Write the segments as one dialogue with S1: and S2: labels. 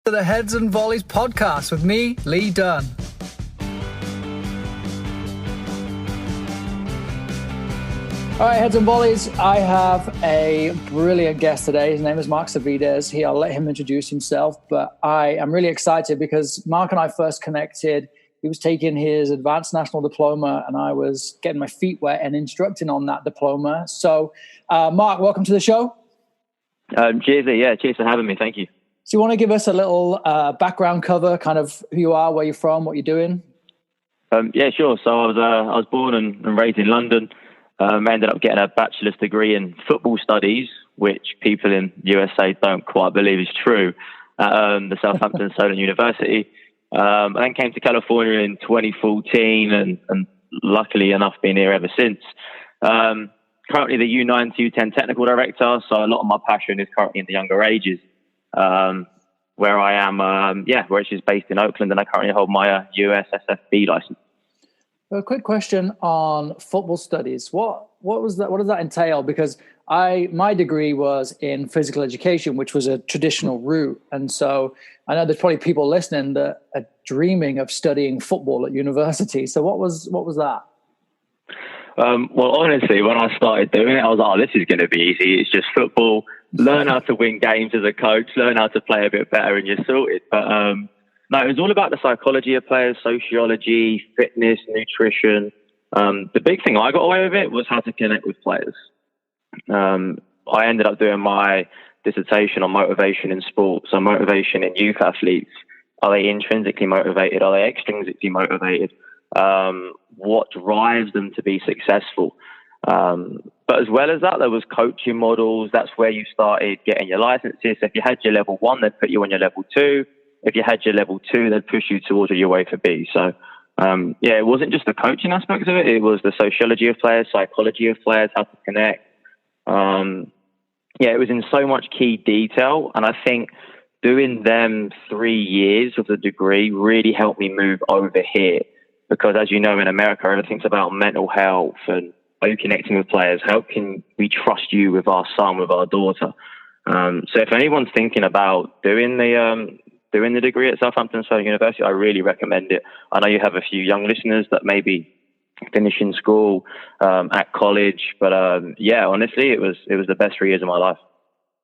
S1: To the Heads and Volleys podcast with me, Lee Dunn. All right, Heads and Volleys, I have a brilliant guest today. His name is Mark Savvides. I'll let him introduce himself, but I am really excited because Mark and I first connected. He was taking his advanced national diploma and I was getting my feet wet and instructing on that diploma. So, Mark, welcome to the show.
S2: Cheers, yeah, cheers for having me. Thank you.
S1: So you want to give us a little background cover, kind of who you are, where you're from, what you're doing?
S2: Yeah, sure. So I was born and raised in London. I ended up getting a bachelor's degree in football studies, which people in the USA don't quite believe is true, at the Southampton Solent University. I then came to California in 2014 and luckily enough been here ever since. Currently the U9 to U10 technical director, so a lot of my passion is currently in the younger ages, where I am, where she's based in Oakland, and I currently hold my USSFB license.
S1: A quick question on football studies. What was that? What does that entail? Because my degree was in physical education, which was a traditional route. And so I know there's probably people listening that are dreaming of studying football at university. So what was that?
S2: Well, honestly, when I started doing it, I was like, oh, this is going to be easy. It's just football. Learn how to win games as a coach, learn how to play a bit better and you're sorted. But no, it was all about the psychology of players, sociology, fitness, nutrition. The big thing I got away with it was how to connect with players. I ended up doing my dissertation on motivation in sports, so motivation in youth athletes. Are they intrinsically motivated? Are they extrinsically motivated? What drives them to be successful? But as well as that, there was coaching models. That's where you started getting your licenses. So if you had your level 1, they'd put you on your level 2. If you had your level 2, they'd push you towards your way for B. So, it wasn't just the coaching aspects of it. It was the sociology of players, psychology of players, how to connect. It was in so much key detail. And I think doing them 3 years of the degree really helped me move over here. Because as you know, in America, everything's about mental health and are you connecting with players? How can we trust you with our son, with our daughter? So if anyone's thinking about doing the degree at Southampton Solent University, I really recommend it. I know you have a few young listeners that may be finishing school, at college, but honestly, it was the best 3 years of my life.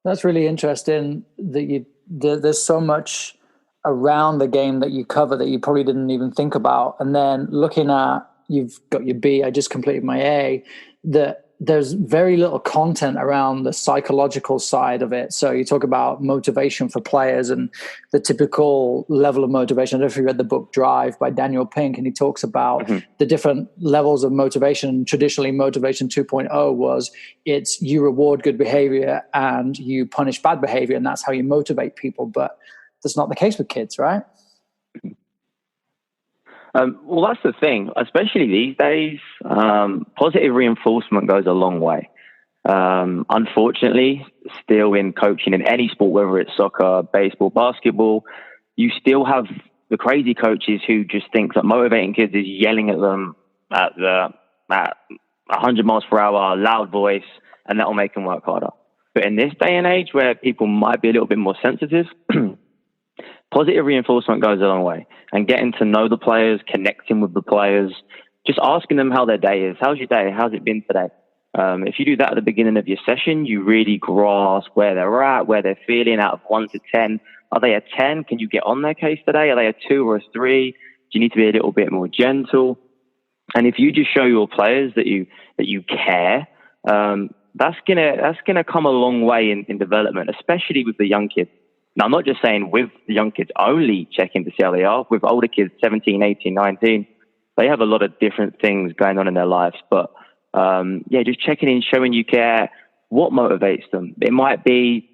S1: That's really interesting that there's so much around the game that you cover that you probably didn't even think about. And then looking at, you've got your B, I just completed my A, that there's very little content around the psychological side of it. So you talk about motivation for players and the typical level of motivation. I don't know if you read the book Drive by Daniel Pink, and he talks about the different levels of motivation. Traditionally, motivation 2.0 was it's you reward good behavior and you punish bad behavior, and that's how you motivate people. But that's not the case with kids, right?
S2: Well, that's the thing, especially these days, positive reinforcement goes a long way. Unfortunately, still in coaching in any sport, whether it's soccer, baseball, basketball, you still have the crazy coaches who just think that motivating kids is yelling at them at 100 miles per hour, loud voice, and that will make them work harder. But in this day and age where people might be a little bit more sensitive, positive reinforcement goes a long way. And getting to know the players, connecting with the players, just asking them how their day is. How's your day? How's it been today? If you do that at the beginning of your session, you really grasp where they're at, where they're feeling out of 1 to 10. Are they a 10? Can you get on their case today? Are they a 2 or a 3? Do you need to be a little bit more gentle? And if you just show your players that you care, that's gonna come a long way in development, especially with the young kids. Now, I'm not just saying with the young kids only checking to see how they are. With older kids, 17, 18, 19, they have a lot of different things going on in their lives. But, just checking in, showing you care, what motivates them. It might be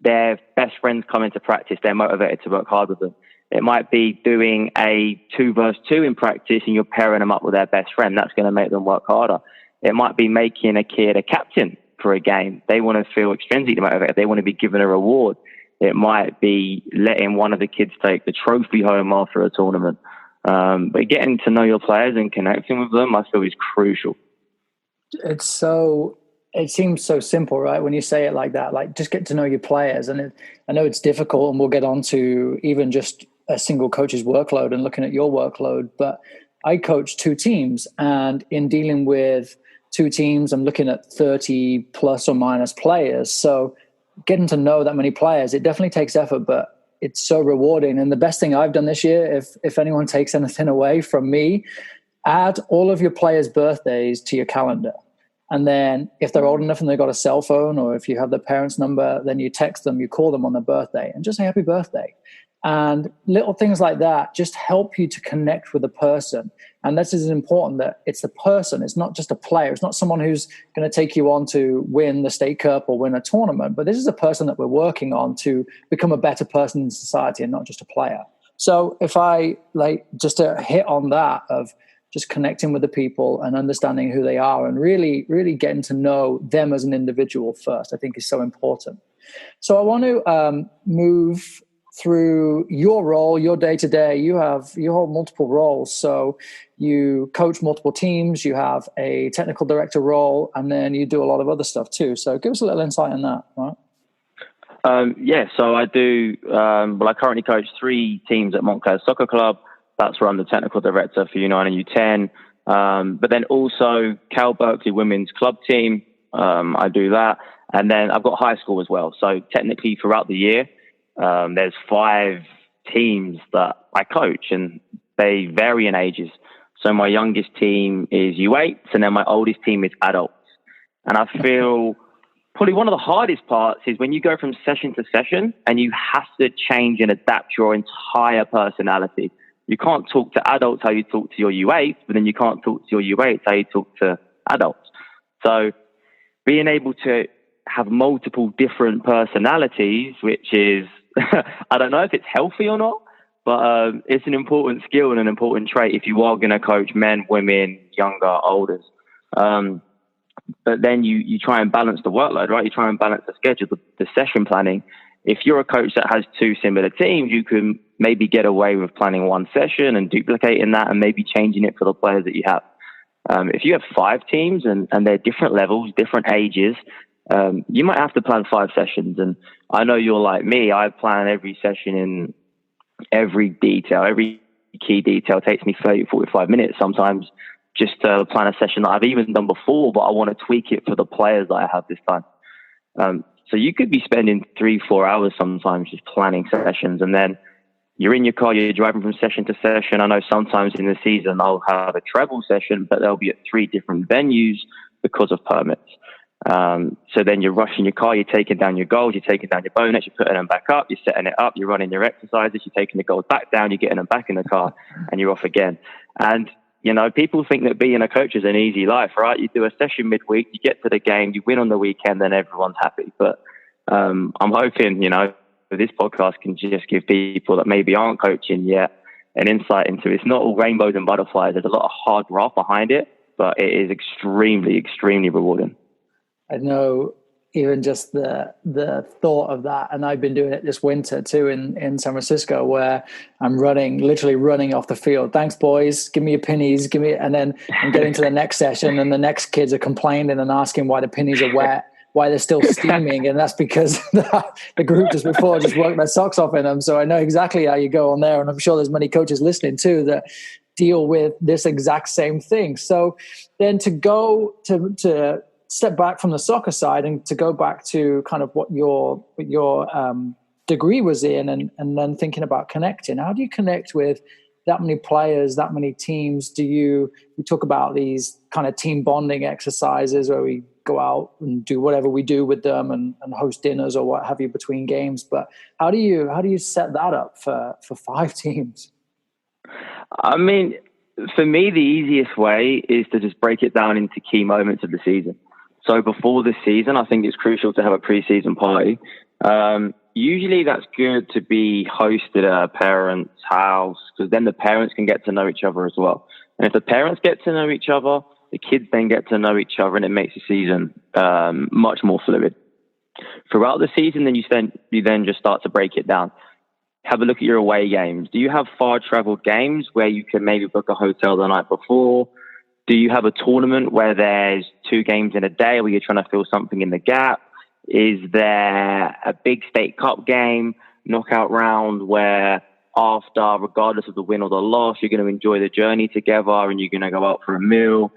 S2: their best friends coming to practice. They're motivated to work hard with them. It might be doing a 2-versus-2 in practice and you're pairing them up with their best friend. That's going to make them work harder. It might be making a kid a captain for a game. They want to feel extrinsically motivated. They want to be given a reward. It might be letting one of the kids take the trophy home after a tournament. But getting to know your players and connecting with them, I feel, is crucial.
S1: It's so it seems so simple, right? When you say it like that, like just get to know your players. And I know it's difficult, and we'll get on to even just a single coach's workload and looking at your workload. But I coach 2 teams, and in dealing with 2 teams, I'm looking at 30 plus or minus players. So getting to know that many players, it definitely takes effort, but it's so rewarding. And the best thing I've done this year, if anyone takes anything away from me, add all of your players' birthdays to your calendar. And then if they're old enough and they've got a cell phone, or if you have their parents' number, then you text them, you call them on their birthday and just say happy birthday. And little things like that just help you to connect with the person. And this is important, that it's the person. It's not just a player. It's not someone who's going to take you on to win the state cup or win a tournament, but this is a person that we're working on to become a better person in society and not just a player. So if I just to hit on that of just connecting with the people and understanding who they are and really, really getting to know them as an individual first, I think is so important. So I want to move through your role, your day-to-day. You hold multiple roles. So you coach multiple teams, you have a technical director role, and then you do a lot of other stuff too. So give us a little insight on that, right?
S2: So I do, I currently coach 3 teams at Montclair Soccer Club. That's where I'm the technical director for U9 and U10. But then also Cal Berkeley Women's Club team, I do that. And then I've got high school as well. So technically throughout the year, there's 5 teams that I coach, and they vary in ages. So my youngest team is U8, and then my oldest team is adults. And I feel probably one of the hardest parts is when you go from session to session and you have to change and adapt your entire personality. You can't talk to adults how you talk to your U8s, but then you can't talk to your U8s how you talk to adults. So being able to have multiple different personalities, which is, I don't know if it's healthy or not, but it's an important skill and an important trait if you are going to coach men, women, younger, olders. But then you try and balance the workload, right? You try and balance the schedule, the session planning. If you're a coach that has 2 similar teams, you can maybe get away with planning 1 session and duplicating that and maybe changing it for the players that you have. If you have 5 teams and they're different levels, different ages, you might have to plan 5 sessions. And I know you're like me. I plan every session in every detail. Every key detail takes me 30, 45 minutes sometimes just to plan a session that I've even done before, but I want to tweak it for the players that I have this time. So you could be spending 3-4 hours sometimes just planning sessions, and then you're in your car, you're driving from session to session. I know sometimes in the season I'll have a travel session, but they'll be at 3 different venues because of permits. So then you're rushing your car, you're taking down your goals, you're taking down your bonnets, you're putting them back up, you're setting it up, you're running your exercises, you're taking the goals back down, you're getting them back in the car, and you're off again. And, you know, people think that being a coach is an easy life, right? You do a session midweek, you get to the game, you win on the weekend, then everyone's happy. But I'm hoping, you know, this podcast can just give people that maybe aren't coaching yet an insight into it's not all rainbows and butterflies. There's a lot of hard graft behind it, but it is extremely, extremely rewarding.
S1: I know even just the thought of that, and I've been doing it this winter too in San Francisco, where I'm literally running off the field. Thanks, boys. Give me your pennies. And then I'm getting to the next session, and the next kids are complaining and asking why the pennies are wet, why they're still steaming, and that's because the group just before just worked their socks off in them. So I know exactly how you go on there, and I'm sure there's many coaches listening too that deal with this exact same thing. So then to go to step back from the soccer side and to go back to kind of what your degree was in, and then thinking about connecting. How do you connect with that many players, that many teams? We talk about these kind of team bonding exercises where we go out and do whatever we do with them and host dinners or what have you between games. But how do you set that up for 5 teams?
S2: I mean, for me, the easiest way is to just break it down into key moments of the season. So before the season, I think it's crucial to have a pre-season party. Usually that's good to be hosted at a parent's house, because then the parents can get to know each other as well. And if the parents get to know each other, the kids then get to know each other, and it makes the season much more fluid. Throughout the season, then you then just start to break it down. Have a look at your away games. Do you have far-traveled games where you can maybe book a hotel the night before? Do you have a tournament where there's 2 games in a day where you're trying to fill something in the gap? Is there a big state cup game, knockout round, where after, regardless of the win or the loss, you're going to enjoy the journey together and you're going to go out for a meal?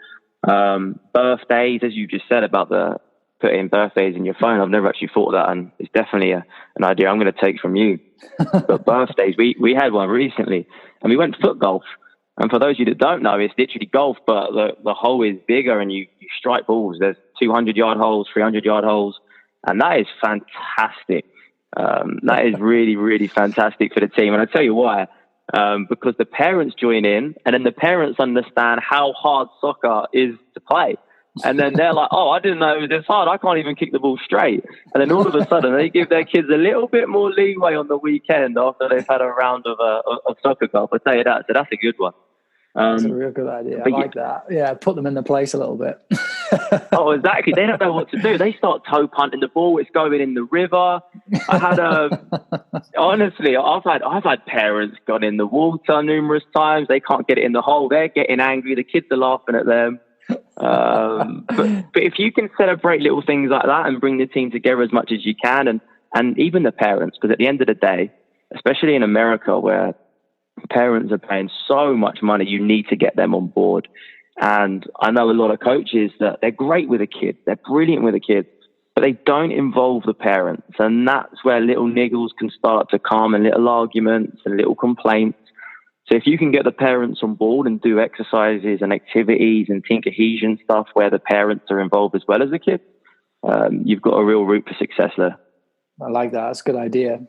S2: Birthdays, as you just said about putting birthdays in your phone. I've never actually thought of that, and it's definitely an idea I'm going to take from you. But birthdays, we had one recently, and we went foot golf. And for those of you that don't know, it's literally golf, but the hole is bigger and you strike balls. There's 200-yard holes, 300-yard holes, and that is fantastic. That is really, really fantastic for the team. And I'll tell you why. Because the parents join in, and then the parents understand how hard soccer is to play. And then they're like, oh, I didn't know it was this hard. I can't even kick the ball straight. And then all of a sudden, they give their kids a little bit more leeway on the weekend after they've had a round of soccer golf. I'll tell you that. So that's a good one.
S1: That's a real good idea. I like that. Yeah, put them in the place a little bit.
S2: Oh, exactly. They don't know what to do. They start toe punting the ball. It's going in the river. I had honestly, I've had parents gone in the water numerous times. They can't get it in the hole. They're getting angry. The kids are laughing at them. But if you can celebrate little things like that and bring the team together as much as you can, and even the parents, because at the end of the day, especially in America where parents are paying so much money, you need to get them on board. And I know a lot of coaches that they're great with the kids, they're brilliant with the kids, but they don't involve the parents. And that's where little niggles can start to come, and little arguments and little complaints. So if you can get the parents on board and do exercises and activities and team cohesion stuff where the parents are involved as well as the kids, you've got a real route for success there.
S1: I like that. That's a good idea.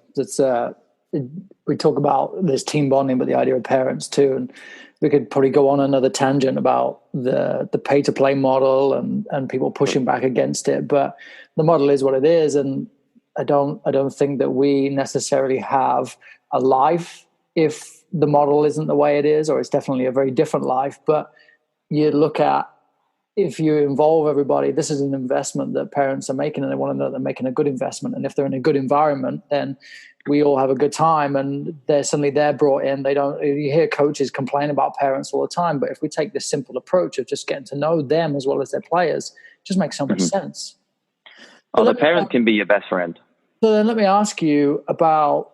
S1: We talk about this team bonding, but the idea of parents too. And we could probably go on another tangent about the pay to play model and people pushing back against it. But the model is what it is. And I don't think that we necessarily have a life if the model isn't the way it is, or it's definitely a very different life. But you look at, if you involve everybody, this is an investment that parents are making, and they want to know they're making a good investment. And if they're in a good environment, then we all have a good time, and they're brought in. You hear coaches complain about parents all the time, but if we take this simple approach of just getting to know them as well as their players, it just makes so much sense.
S2: Oh, the parents can be your best friend.
S1: So then let me ask you about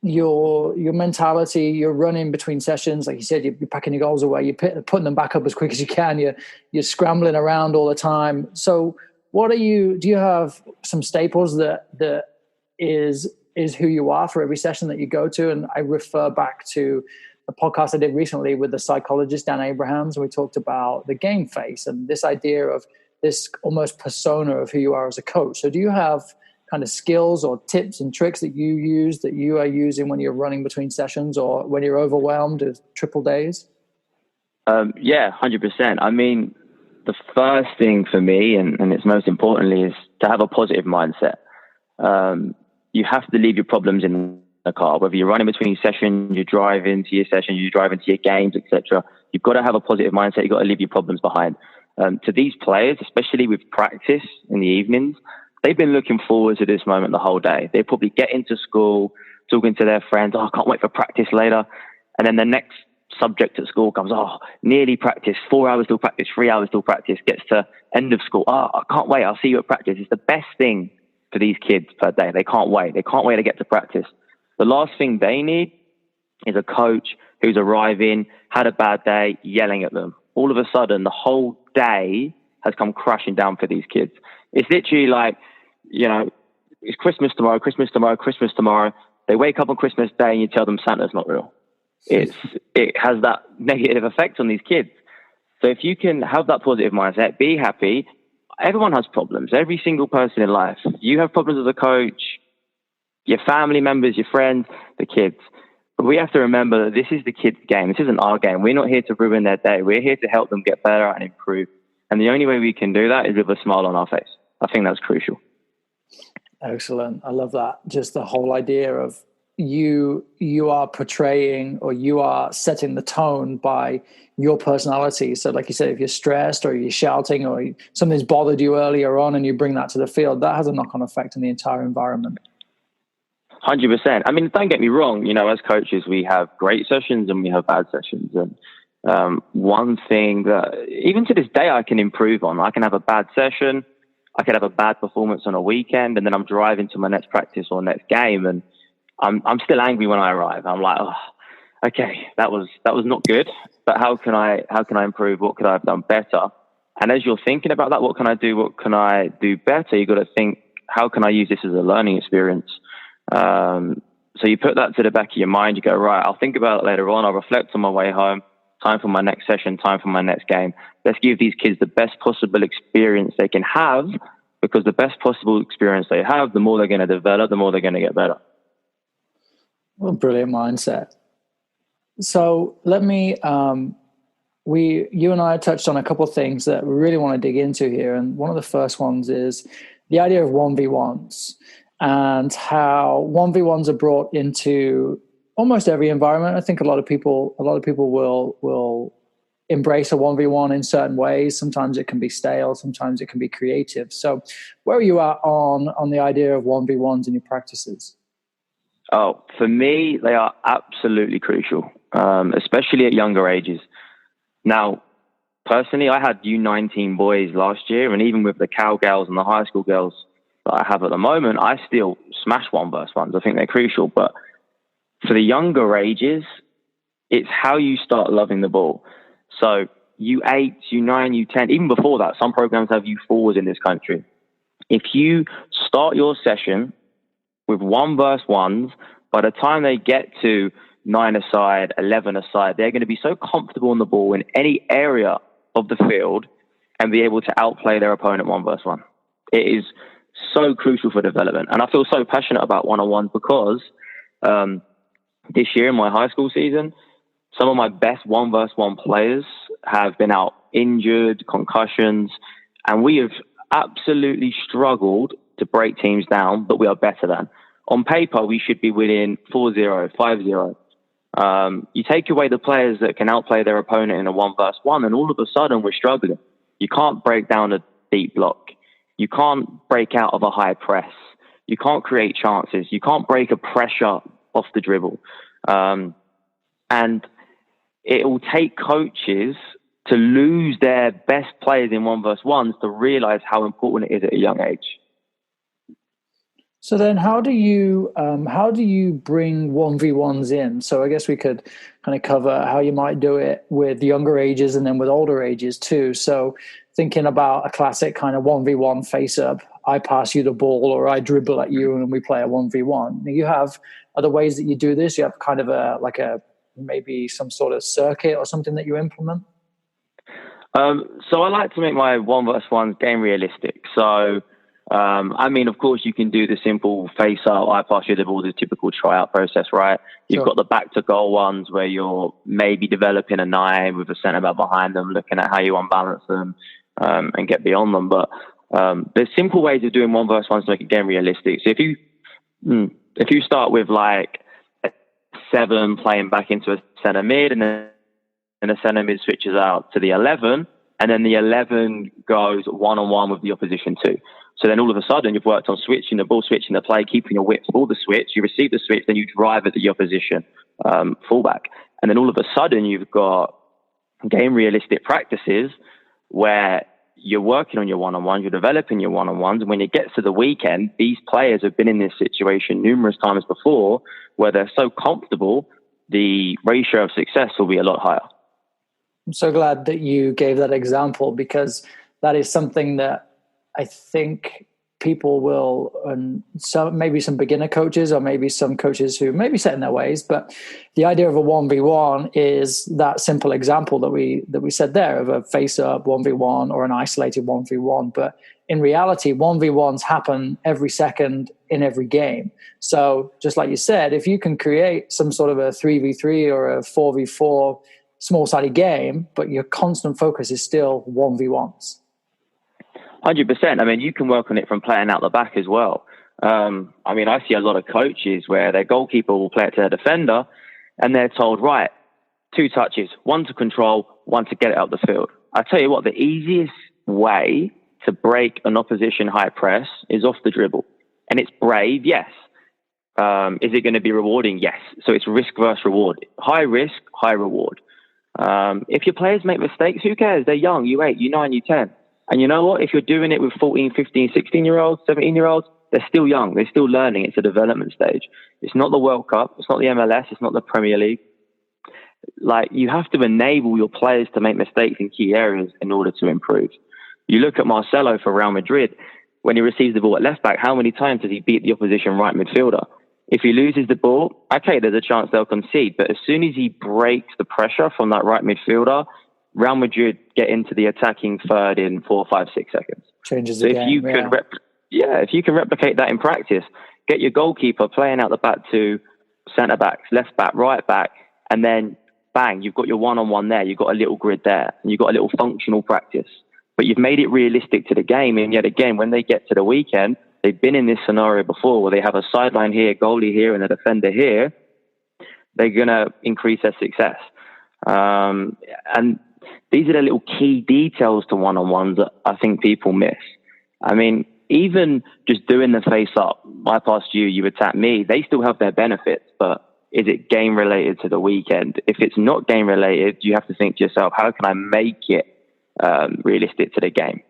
S1: your mentality. You're running between sessions, like you said, you're packing your goals away, you're putting them back up as quick as you can, you're scrambling around all the time. So do you have some staples that is who you are for every session that you go to? And I refer back to a podcast I did recently with the psychologist Dan Abrahams, and we talked about the game face and this idea of this almost persona of who you are as a coach. So do you have kind of skills or tips and tricks that you are using when you're running between sessions or when you're overwhelmed with triple days?
S2: Yeah, 100%. I mean, the first thing for me, and it's most importantly, is to have a positive mindset. You have to leave your problems in the car, whether you're running between sessions, you're driving to your sessions, you're driving to your games, etc. You've got to have a positive mindset. You've got to leave your problems behind. To these players, especially with practice in the evenings, they've been looking forward to this moment the whole day. They probably get into school, talking to their friends, oh, I can't wait for practice later. And then the next subject at school comes, oh, nearly practice, 4 hours till practice, 3 hours till practice, gets to end of school. Oh, I can't wait, I'll see you at practice. It's the best thing for these kids per day. They can't wait. They can't wait to get to practice. The last thing they need is a coach who's arriving, had a bad day, yelling at them. All of a sudden, the whole day has come crashing down for these kids. It's literally like, it's Christmas tomorrow, Christmas tomorrow, Christmas tomorrow. They wake up on Christmas Day and you tell them Santa's not real. It has that negative effect on these kids. So if you can have that positive mindset, be happy. Everyone has problems. Every single person in life. You have problems as a coach, your family members, your friends, the kids. But we have to remember that this is the kids' game. This isn't our game. We're not here to ruin their day. We're here to help them get better and improve. And the only way we can do that is with a smile on our face. I think that's crucial.
S1: Excellent. I love that. Just the whole idea of you are portraying, or you are setting the tone by your personality. So like you said, if you're stressed or you're shouting or something's bothered you earlier on and you bring that to the field, that has a knock-on effect on the entire environment.
S2: 100%. I mean, don't get me wrong. As coaches, we have great sessions and we have bad sessions. one thing that even to this day I can improve on. I can have a bad session, I could have a bad performance on a weekend, and then I'm driving to my next practice or next game, and I'm still angry when I arrive. I'm like, oh, okay, that was not good, but how can I improve? What could I have done better? And as you're thinking about that, what can I do? What can I do better? You got to think, how can I use this as a learning experience? So you put that to the back of your mind. You go, right, I'll think about it later on. I'll reflect on my way home. Time for my next session, time for my next game. Let's give these kids the best possible experience they can have, because the best possible experience they have, the more they're going to develop, the more they're going to get better.
S1: What a brilliant mindset. So let me, you and I touched on a couple of things that we really want to dig into here. And one of the first ones is the idea of 1v1s and how 1v1s are brought into almost every environment. I think a lot of people will embrace a 1v1 in certain ways. Sometimes it can be stale, sometimes it can be creative. So where are you at on the idea of 1v1s in your practices?
S2: Oh, for me, they are absolutely crucial, especially at younger ages. Now, personally, I had U19 boys last year, and even with the cowgirls and the high school girls that I have at the moment, I still smash 1v1s. I think they're crucial. But for the younger ages, it's how you start loving the ball. So U8, U9, U10, even before that, some programs have U4s in this country. If you start your session with 1v1s, by the time they get to 9-a-side, 11-a-side, they're going to be so comfortable on the ball in any area of the field and be able to outplay their opponent 1v1. It is so crucial for development. And I feel so passionate about 1-on-1 because this year in my high school season, some of my best 1v1 players have been out injured, concussions, and we have absolutely struggled to break teams down, but we are better than. On paper, we should be winning 4-0, 5-0. You take away the players that can outplay their opponent in a 1v1, and all of a sudden we're struggling. You can't break down a deep block. You can't break out of a high press. You can't create chances. You can't break a pressure off the dribble. And it will take coaches to lose their best players in 1v1s to realize how important it is at a young age.
S1: So then how do you bring 1v1s in? So I guess we could kind of cover how you might do it with younger ages and then with older ages too. So thinking about a classic kind of 1v1 face up, I pass you the ball or I dribble at you and we play a 1v1. You have other ways that you do this. You have kind of maybe some sort of circuit or something that you implement.
S2: So I like to make my 1v1 game realistic. So I mean, of course, you can do the simple face up, I pass you the ball, the typical tryout process, right? You've got the back to goal ones where you're maybe developing a 9 with a centre back behind them, looking at how you unbalance them and get beyond them. But there's simple ways of doing 1v1 to make it game realistic. So if you start with like a 7 playing back into a centre mid, and then the centre mid switches out to the 11, and then the 11 goes 1-on-1 with the opposition too. So then all of a sudden you've worked on switching the ball, switching the play, keeping your width for the switch. You receive the switch, then you drive at the opposition fullback. And then all of a sudden you've got game realistic practices where you're working on your 1-on-1s, you're developing your 1-on-1s. And when it gets to the weekend, these players have been in this situation numerous times before where they're so comfortable, the ratio of success will be a lot higher.
S1: I'm so glad that you gave that example, because that is something that I think people will, and so maybe some beginner coaches or maybe some coaches who may be set in their ways, but the idea of a 1v1 is that simple example that we said there of a face-up 1v1 or an isolated 1v1. But in reality, 1v1s happen every second in every game. So just like you said, if you can create some sort of a 3v3 or a 4v4 small-sided game, but your constant focus is still 1v1s.
S2: 100%. I mean, you can work on it from playing out the back as well. I mean, I see a lot of coaches where their goalkeeper will play it to their defender and they're told, right, 2 touches, 1 to control, 1 to get it out the field. I tell you what, the easiest way to break an opposition high press is off the dribble. And it's brave, yes. Is it going to be rewarding? Yes. So it's risk versus reward. High risk, high reward. If your players make mistakes, who cares? They're young. You 8, you 9, you 10. And you know what? If you're doing it with 14, 15, 16-year-olds, 17-year-olds, they're still young. They're still learning. It's a development stage. It's not the World Cup. It's not the MLS. It's not the Premier League. Like, you have to enable your players to make mistakes in key areas in order to improve. You look at Marcelo for Real Madrid. When he receives the ball at left back, how many times does he beat the opposition right midfielder? If he loses the ball, okay, there's a chance they'll concede. But as soon as he breaks the pressure from that right midfielder, Real Madrid get into the attacking third in 4, 5, 6 seconds.
S1: Changes the game.
S2: If you can replicate that in practice, get your goalkeeper playing out the back to centre backs, left back, right back, and then bang, you've got your one-on-one there. You've got a little grid there, and you've got a little functional practice. But you've made it realistic to the game. And yet again, when they get to the weekend, they've been in this scenario before where they have a sideline here, goalie here, and a defender here. They're going to increase their success. And these are the little key details to one-on-ones that I think people miss. I mean, even just doing the face-up, I pass you, you attack me, they still have their benefits, but is it game-related to the weekend? If it's not game-related, you have to think to yourself, how can I make it realistic to the game?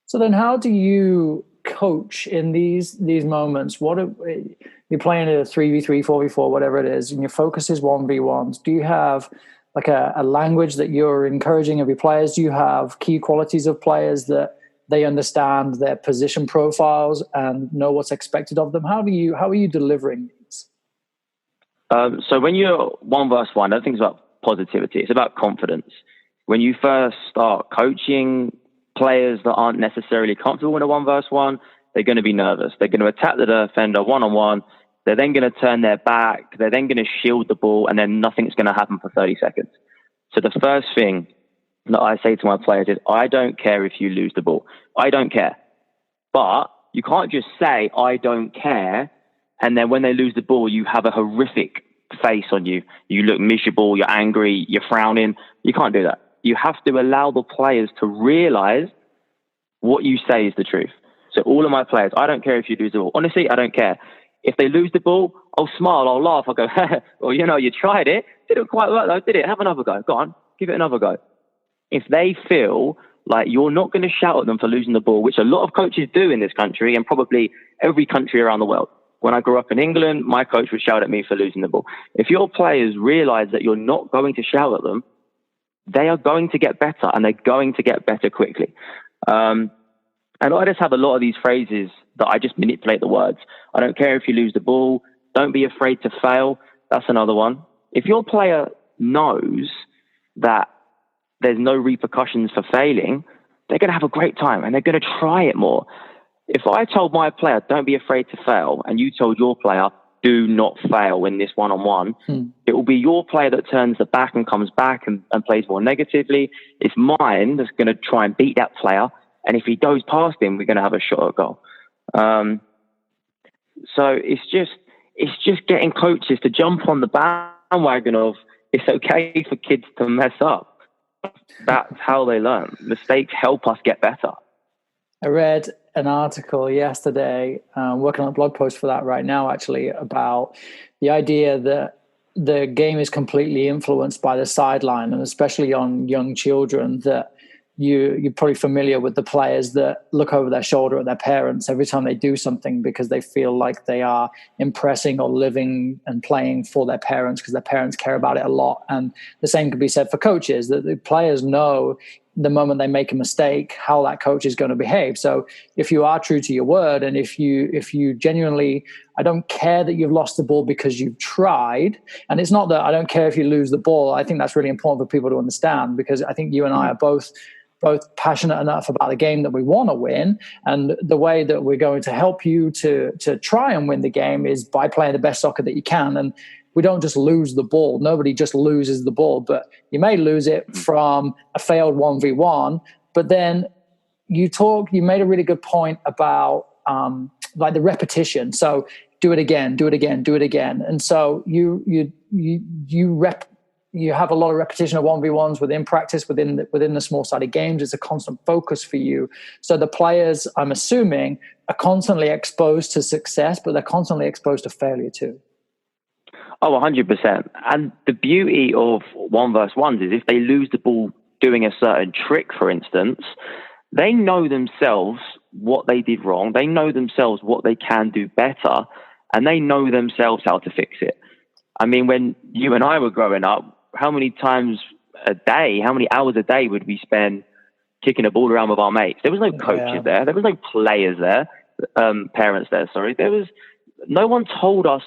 S1: So then how do you coach in these moments? You're playing a 3v3, 4v4, whatever it is, and your focus is 1v1s. Do you have like a language that you're encouraging of your players? Do you have key qualities of players that they understand their position profiles and know what's expected of them? How are you delivering these?
S2: So when you're 1v1, I don't think it's about positivity. It's about confidence. When you first start coaching players that aren't necessarily comfortable in a 1v1, they're going to be nervous. They're going to attack the defender one-on-one. They're then going to turn their back. They're then going to shield the ball, and then nothing's going to happen for 30 seconds. So the first thing that I say to my players is, I don't care if you lose the ball. I don't care. But you can't just say, I don't care, and then when they lose the ball, you have a horrific face on you. You look miserable, you're angry, you're frowning. You can't do that. You have to allow the players to realize what you say is the truth. So all of my players, I don't care if you lose the ball. Honestly, I don't care. If they lose the ball, I'll smile, I'll laugh, I'll go, well, you tried it. Didn't quite work though, did it? Have another go. Go on, give it another go. If they feel like you're not going to shout at them for losing the ball, which a lot of coaches do in this country and probably every country around the world. When I grew up in England, my coach would shout at me for losing the ball. If your players realize that you're not going to shout at them, they are going to get better, and they're going to get better quickly. And I just have a lot of these phrases that I just manipulate the words. I don't care if you lose the ball. Don't be afraid to fail. That's another one. If your player knows that there's no repercussions for failing, they're going to have a great time and they're going to try it more. If I told my player, don't be afraid to fail, and you told your player, do not fail in this one-on-one, it will be your player that turns the back and comes back and plays more negatively. It's mine that's going to try and beat that player. And if he goes past him, we're going to have a shot at goal. So it's just getting coaches to jump on the bandwagon of it's okay for kids to mess up. That's how they learn. Mistakes help us get better.
S1: I read an article yesterday, working on a blog post for that right now, actually, about the idea that the game is completely influenced by the sideline, and especially on young children, that you're probably familiar with the players that look over their shoulder at their parents every time they do something because they feel like they are impressing or living and playing for their parents because their parents care about it a lot. And the same could be said for coaches, that the players know the moment they make a mistake how that coach is going to behave. So if you are true to your word, and if you genuinely, I don't care that you've lost the ball because you've tried, and it's not that I don't care if you lose the ball. I think that's really important for people to understand, because I think you and I are both passionate enough about the game that we want to win, and the way that we're going to help you to try and win the game is by playing the best soccer that you can. And we don't just lose the ball. Nobody just loses the ball, but you may lose it from a failed 1v1. But then you made a really good point about like the repetition. So do it again, do it again, do it again. And so you have a lot of repetition of 1v1s within practice, within the small-sided games. It's a constant focus for you. So the players, I'm assuming, are constantly exposed to success, but they're constantly exposed to failure too.
S2: Oh, 100%. And the beauty of 1v1s is if they lose the ball doing a certain trick, for instance, they know themselves what they did wrong. They know themselves what they can do better, and they know themselves how to fix it. I mean, when you and I were growing up, how many times a day, how many hours a day would we spend kicking a ball around with our mates? There was no coaches there. There was no players there, parents there, sorry. No one told us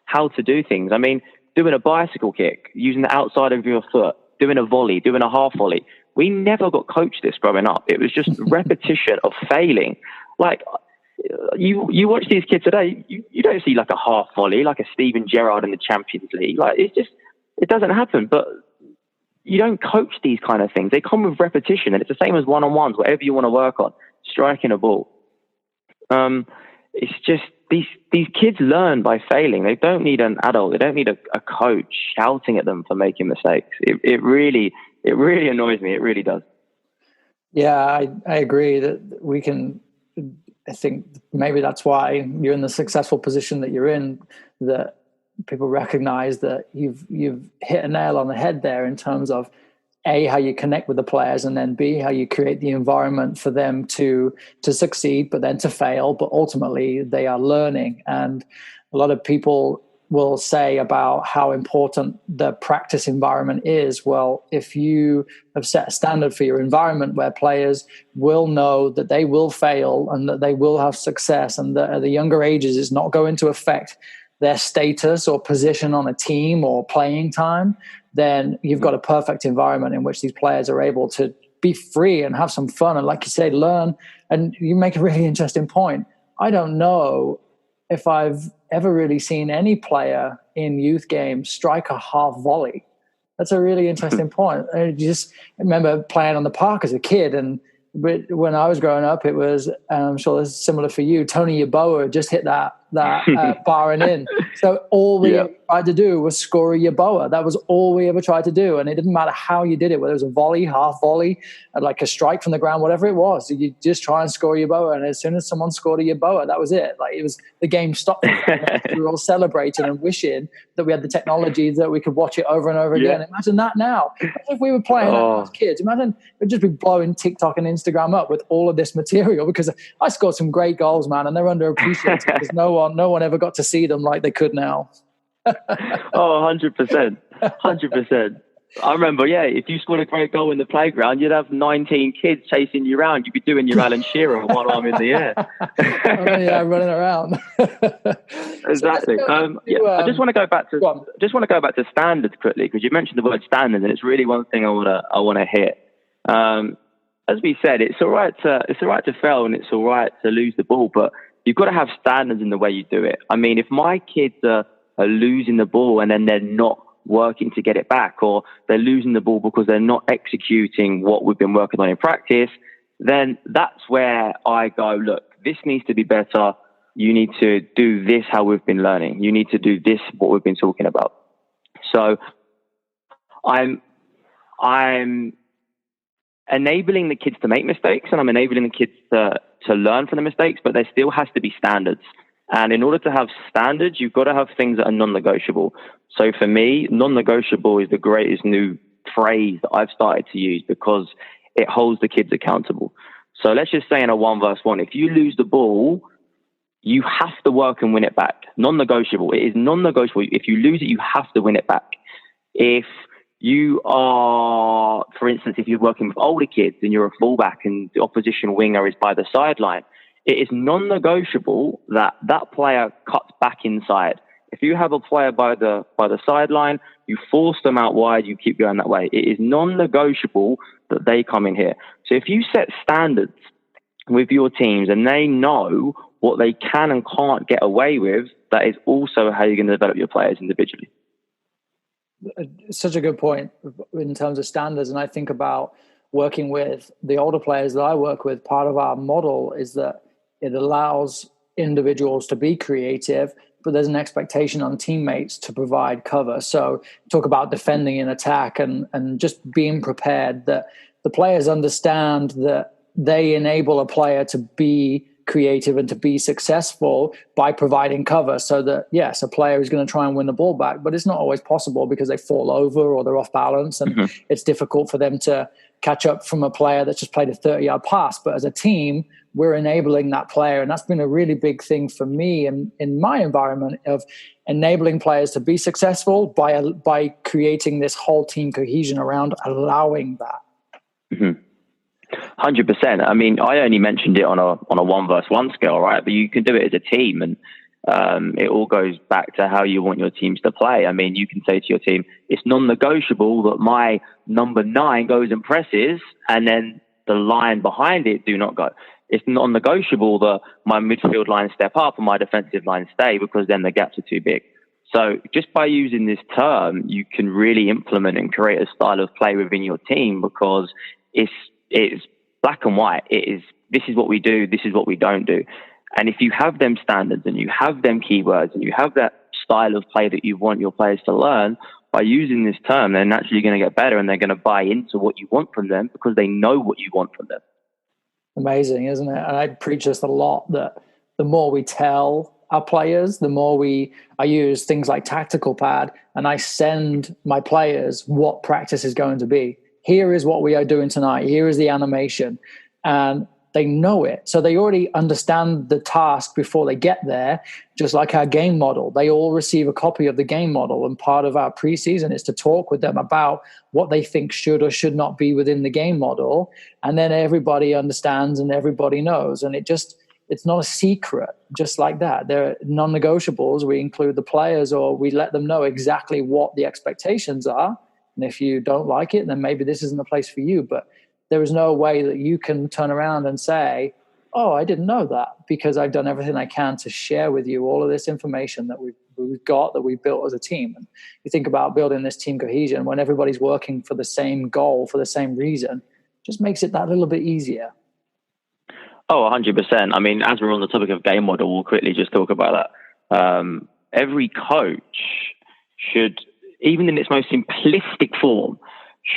S2: how to do things. I mean, doing a bicycle kick, using the outside of your foot, doing a volley, doing a half volley. We never got coached this growing up. It was just repetition of failing. Like, you watch these kids today, you don't see like a half volley, like a Steven Gerrard in the Champions League. Like, it doesn't happen. But you don't coach these kind of things. They come with repetition, and it's the same as one-on-ones, whatever you want to work on, striking a ball. It's just these kids learn by failing. They don't need an adult. They don't need a coach shouting at them for making mistakes. It really annoys me. It really does.
S1: Yeah, I agree that we can. I think maybe that's why you're in the successful position that you're in, that people recognize that you've hit a nail on the head there in terms of A, how you connect with the players, and then B, how you create the environment for them to succeed, but then to fail. But ultimately, they are learning. And a lot of people will say about how important the practice environment is. Well, if you have set a standard for your environment where players will know that they will fail and that they will have success, and that at the younger ages it's not going to affect their status or position on a team or playing time, then you've got a perfect environment in which these players are able to be free and have some fun. And like you say, learn. And you make a really interesting point. I don't know if I've ever really seen any player in youth games strike a half volley. That's a really interesting point. I just remember playing on the park as a kid, and when I was growing up, it was, I'm sure it's similar for you, Tony Yeboah just hit that bar and in. So all we ever tried to do was score a Yeboah. That was all we ever tried to do. And it didn't matter how you did it, whether it was a volley, half volley, like a strike from the ground, whatever it was. You just try and score a Yeboah. And as soon as someone scored a Yeboah, that was it. Like, it was, the game stopped. We were all celebrating and wishing that we had the technology that we could watch it over and over again. Imagine that now. Imagine if we were playing that as kids. Imagine we'd just be blowing TikTok and Instagram up with all of this material, because I scored some great goals, man, and they're underappreciated because no one ever got to see them like they could now.
S2: 100%. 100%. I remember, if you scored a great goal in the playground, you'd have 19 kids chasing you around. You'd be doing your Alan Shearer, one arm in the air.
S1: Running around.
S2: Exactly. I just want to go back to standards quickly, because you mentioned the word standards, and it's really one thing I want to hit. As we said, it's all right to fail, and it's all right to lose the ball, but you've got to have standards in the way you do it. I mean, if my kids are losing the ball and then they're not working to get it back, or they're losing the ball because they're not executing what we've been working on in practice, then that's where I go, look, this needs to be better. You need to do this how we've been learning. You need to do this what we've been talking about. So I'm enabling the kids to make mistakes, and I'm enabling the kids to learn from the mistakes, but there still has to be standards. And in order to have standards, you've got to have things that are non-negotiable. So for me, non-negotiable is the greatest new phrase that I've started to use, because it holds the kids accountable. So let's just say in a 1v1, if you lose the ball, you have to work and win it back. Non-negotiable. It is non-negotiable. If you lose it, you have to win it back. If you are, for instance, if you're working with older kids and you're a fullback and the opposition winger is by the sideline, it is non-negotiable that that player cuts back inside. If you have a player by the sideline, you force them out wide, you keep going that way. It is non-negotiable that they come in here. So if you set standards with your teams and they know what they can and can't get away with, that is also how you're going to develop your players individually.
S1: Such a good point in terms of standards. And I think about working with the older players that I work with. Part of our model is that it allows individuals to be creative, but there's an expectation on teammates to provide cover. So talk about defending in attack and just being prepared, that the players understand that they enable a player to be creative and to be successful by providing cover, so that, yes, a player is going to try and win the ball back, but it's not always possible because they fall over or they're off balance, and it's difficult for them to catch up from a player that's just played a 30-yard pass. But as a team, we're enabling that player. And that's been a really big thing for me in my environment, of enabling players to be successful by creating this whole team cohesion around allowing that.
S2: 100%. I mean, I only mentioned it on a 1-versus-1 scale, right? But you can do it as a team, and it all goes back to how you want your teams to play. I mean, you can say to your team, it's non-negotiable that my number 9 goes and presses, and then the line behind it do not go. It's non-negotiable that my midfield line step up and my defensive line stay, because then the gaps are too big. So just by using this term, you can really implement and create a style of play within your team, because it's black and white. This is what we do, this is what we don't do. And if you have them standards and you have them keywords and you have that style of play that you want your players to learn, by using this term, they're naturally going to get better, and they're going to buy into what you want from them because they know what you want from them.
S1: Amazing, isn't it? And I preach this a lot, that the more we tell our players, the more I use things like Tactical Pad, and I send my players what practice is going to be. Here is what we are doing tonight. Here is the animation. And they know it. So they already understand the task before they get there, just like our game model. They all receive a copy of the game model. And part of our preseason is to talk with them about what they think should or should not be within the game model. And then everybody understands and everybody knows. And it's not a secret, just like that. They're non-negotiables. We include the players, or we let them know exactly what the expectations are. And if you don't like it, then maybe this isn't the place for you. But there is no way that you can turn around and say, oh, I didn't know that, because I've done everything I can to share with you all of this information that we've got, that we built as a team. And you think about building this team cohesion when everybody's working for the same goal, for the same reason, just makes it that little bit easier.
S2: Oh, 100%. I mean, as we're on the topic of game model, we'll quickly just talk about that. Every coach should, even in its most simplistic form,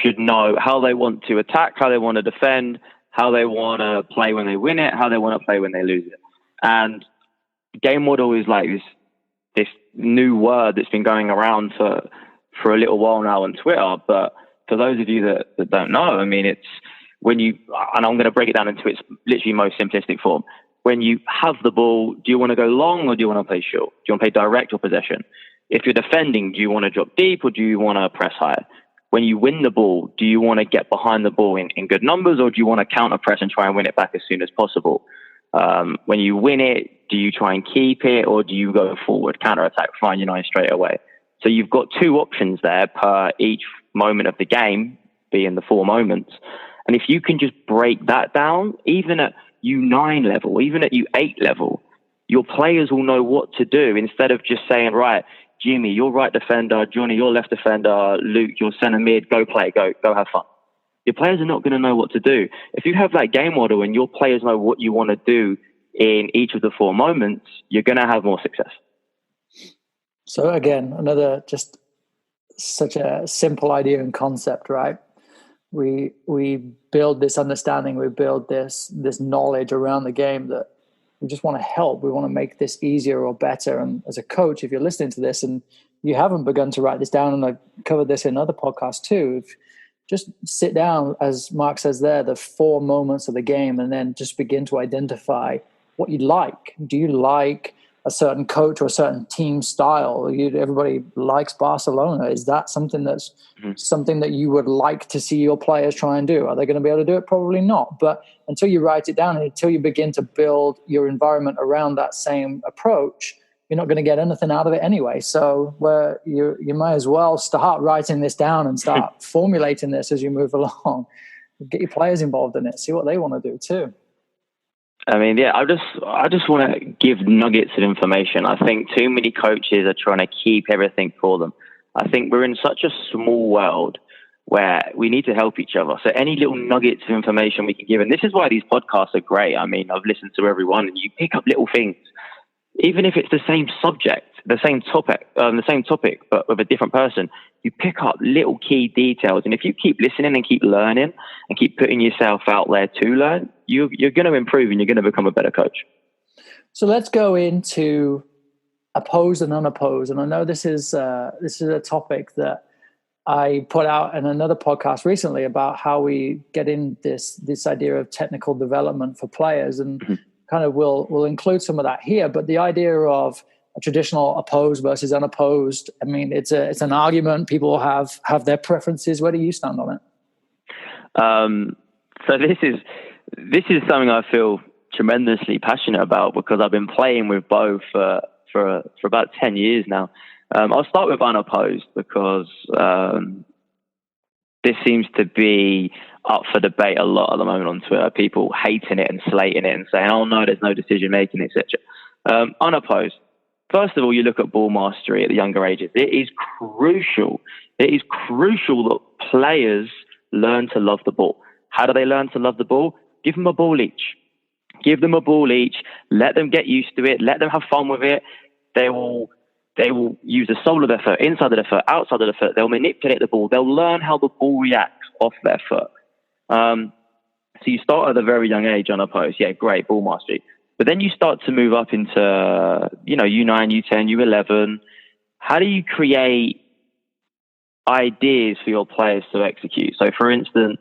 S2: should know how they want to attack, how they want to defend, how they want to play when they win it, how they want to play when they lose it. And game model is like this new word that's been going around for a little while now on Twitter. But for those of you that don't know, I mean, it's when you, and I'm going to break it down into its literally most simplistic form. When you have the ball, do you want to go long or do you want to play short? Do you want to play direct or possession? If you're defending, do you want to drop deep or do you want to press high? When you win the ball, do you want to get behind the ball in good numbers, or do you want to counter press and try and win it back as soon as possible? When you win it, do you try and keep it, or do you go forward, counter attack, find your 9 straight away? So you've got 2 options there per each moment of the game, being the 4 moments. And if you can just break that down, even at U9 level, even at U8 level, your players will know what to do, instead of just saying, right, Jimmy, you're right defender, Johnny, you're left defender, Luke, you're centre mid, go play, go have fun. Your players are not going to know what to do. If you have that game model and your players know what you want to do in each of the 4 moments, you're going to have more success.
S1: So again, another just such a simple idea and concept, right? We build this understanding, we build this knowledge around the game, that we just want to help. We want to make this easier or better. And as a coach, if you're listening to this and you haven't begun to write this down, and I've covered this in other podcasts too, just sit down, as Mark says there, the 4 moments of the game, and then just begin to identify what you like. Do you like a certain coach or a certain team style? Everybody likes Barcelona. Is that something that's something that you would like to see your players try and do? Are they going to be able to do it? Probably not. But until you write it down and until you begin to build your environment around that same approach, you're not going to get anything out of it anyway. So you might as well start writing this down and start formulating this as you move along. Get your players involved in it. See what they want to do too.
S2: I mean, yeah, I just want to give nuggets of information. I think too many coaches are trying to keep everything for them. I think we're in such a small world where we need to help each other. So any little nuggets of information we can give, and this is why these podcasts are great. I mean, I've listened to everyone, and you pick up little things, even if it's the same subject, the same topic, but with a different person. You pick up little key details, and if you keep listening and keep learning and keep putting yourself out there to learn, you're going to improve and you're going to become a better coach.
S1: So let's go into opposed and unopposed. And I know this is a topic that I put out in another podcast recently about how we get in this idea of technical development for players, and kind of we'll include some of that here. But the idea of a traditional opposed versus unopposed, I mean, it's an argument. People have their preferences. Where do you stand on it?
S2: So this is something I feel tremendously passionate about, because I've been playing with both for about 10 years now. I'll start with unopposed, because this seems to be up for debate a lot at the moment on Twitter. People hating it and slating it and saying, "Oh no, there's no decision making," etc. Unopposed. First of all, you look at ball mastery at the younger ages. It is crucial. It is crucial that players learn to love the ball. How do they learn to love the ball? Give them a ball each. Give them a ball each. Let them get used to it. Let them have fun with it. They will use the sole of their foot, inside of their foot, outside of the foot. They'll manipulate the ball. They'll learn how the ball reacts off their foot. So you start at a very young age unopposed. Yeah, great, ball mastery. But then you start to move up into, U9, U10, U11. How do you create ideas for your players to execute? So, for instance,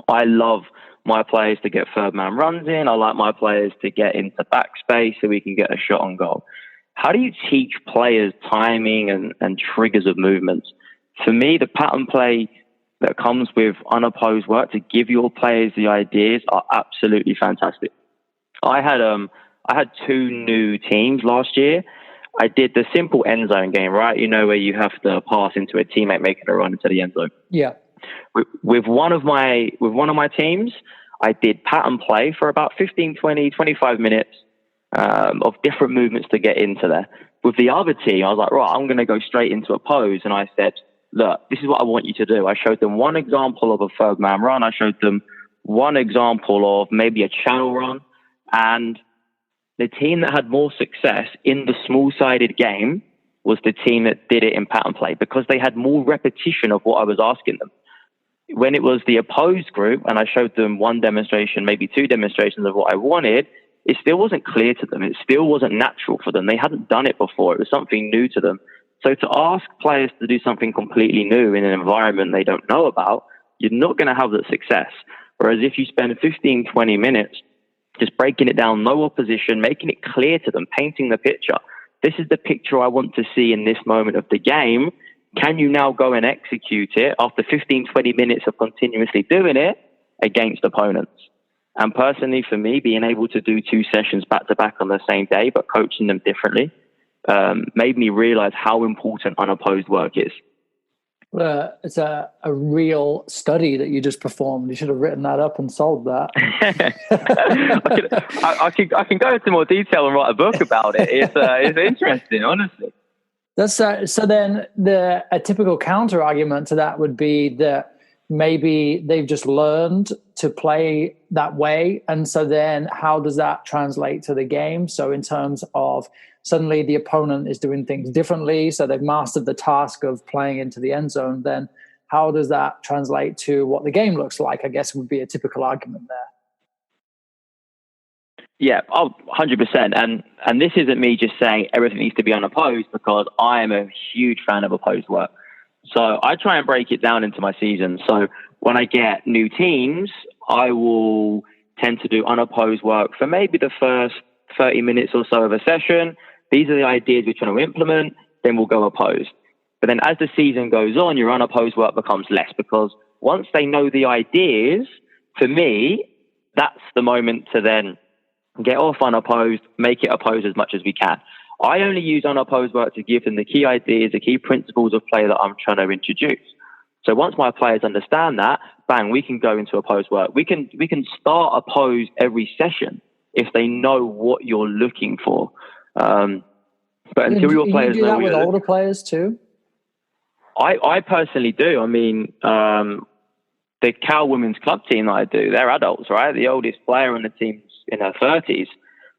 S2: I love my players to get third man runs in. I like my players to get into backspace so we can get a shot on goal. How do you teach players timing and triggers of movements? For me, the pattern play that comes with unopposed work to give your players the ideas are absolutely fantastic. I had two new teams last year. I did the simple end zone game, right? Where you have to pass into a teammate making a run into the end zone.
S1: Yeah.
S2: With one of my teams, I did pattern play for about 15, 20, 25 minutes of different movements to get into there. With the other team, I was like, right, I'm going to go straight into oppose. And I said, look, this is what I want you to do. I showed them one example of a third man run. I showed them one example of maybe a channel run. And the team that had more success in the small-sided game was the team that did it in pattern play, because they had more repetition of what I was asking them. When it was the opposed group and I showed them one demonstration, maybe two demonstrations of what I wanted, it still wasn't clear to them. It still wasn't natural for them. They hadn't done it before. It was something new to them. So to ask players to do something completely new in an environment they don't know about, you're not going to have that success. Whereas if you spend 15, 20 minutes just breaking it down, no opposition, making it clear to them, painting the picture. This is the picture I want to see in this moment of the game. Can you now go and execute it after 15, 20 minutes of continuously doing it against opponents? And personally, for me, being able to do 2 sessions back to back on the same day, but coaching them differently, made me realize how important unopposed work is.
S1: It's a real study that you just performed. You should have written that up and sold that.
S2: I can go into more detail and write a book about it. It's interesting, honestly.
S1: That's so then a typical counter argument to that would be that maybe they've just learned to play that way. And so then how does that translate to the game? So in terms of suddenly the opponent is doing things differently, so they've mastered the task of playing into the end zone, then how does that translate to what the game looks like? I guess would be a typical argument there.
S2: Yeah, 100%. And this isn't me just saying everything needs to be unopposed, because I am a huge fan of opposed work. So I try and break it down into my season. So when I get new teams, I will tend to do unopposed work for maybe the first 30 minutes or so of a session. These are the ideas we're trying to implement. Then we'll go opposed. But then as the season goes on, your unopposed work becomes less, because once they know the ideas, for me, that's the moment to then get off unopposed, make it opposed as much as we can. I only use unopposed work to give them the key ideas, the key principles of play that I'm trying to introduce. So once my players understand that, bang, we can go into opposed work. We can start opposed every session if they know what you're looking for. But until your players know,
S1: you do that with older players too?
S2: I personally do. I mean, the Cal women's club team that I do, they're adults, right? The oldest player on the team's in her 30s.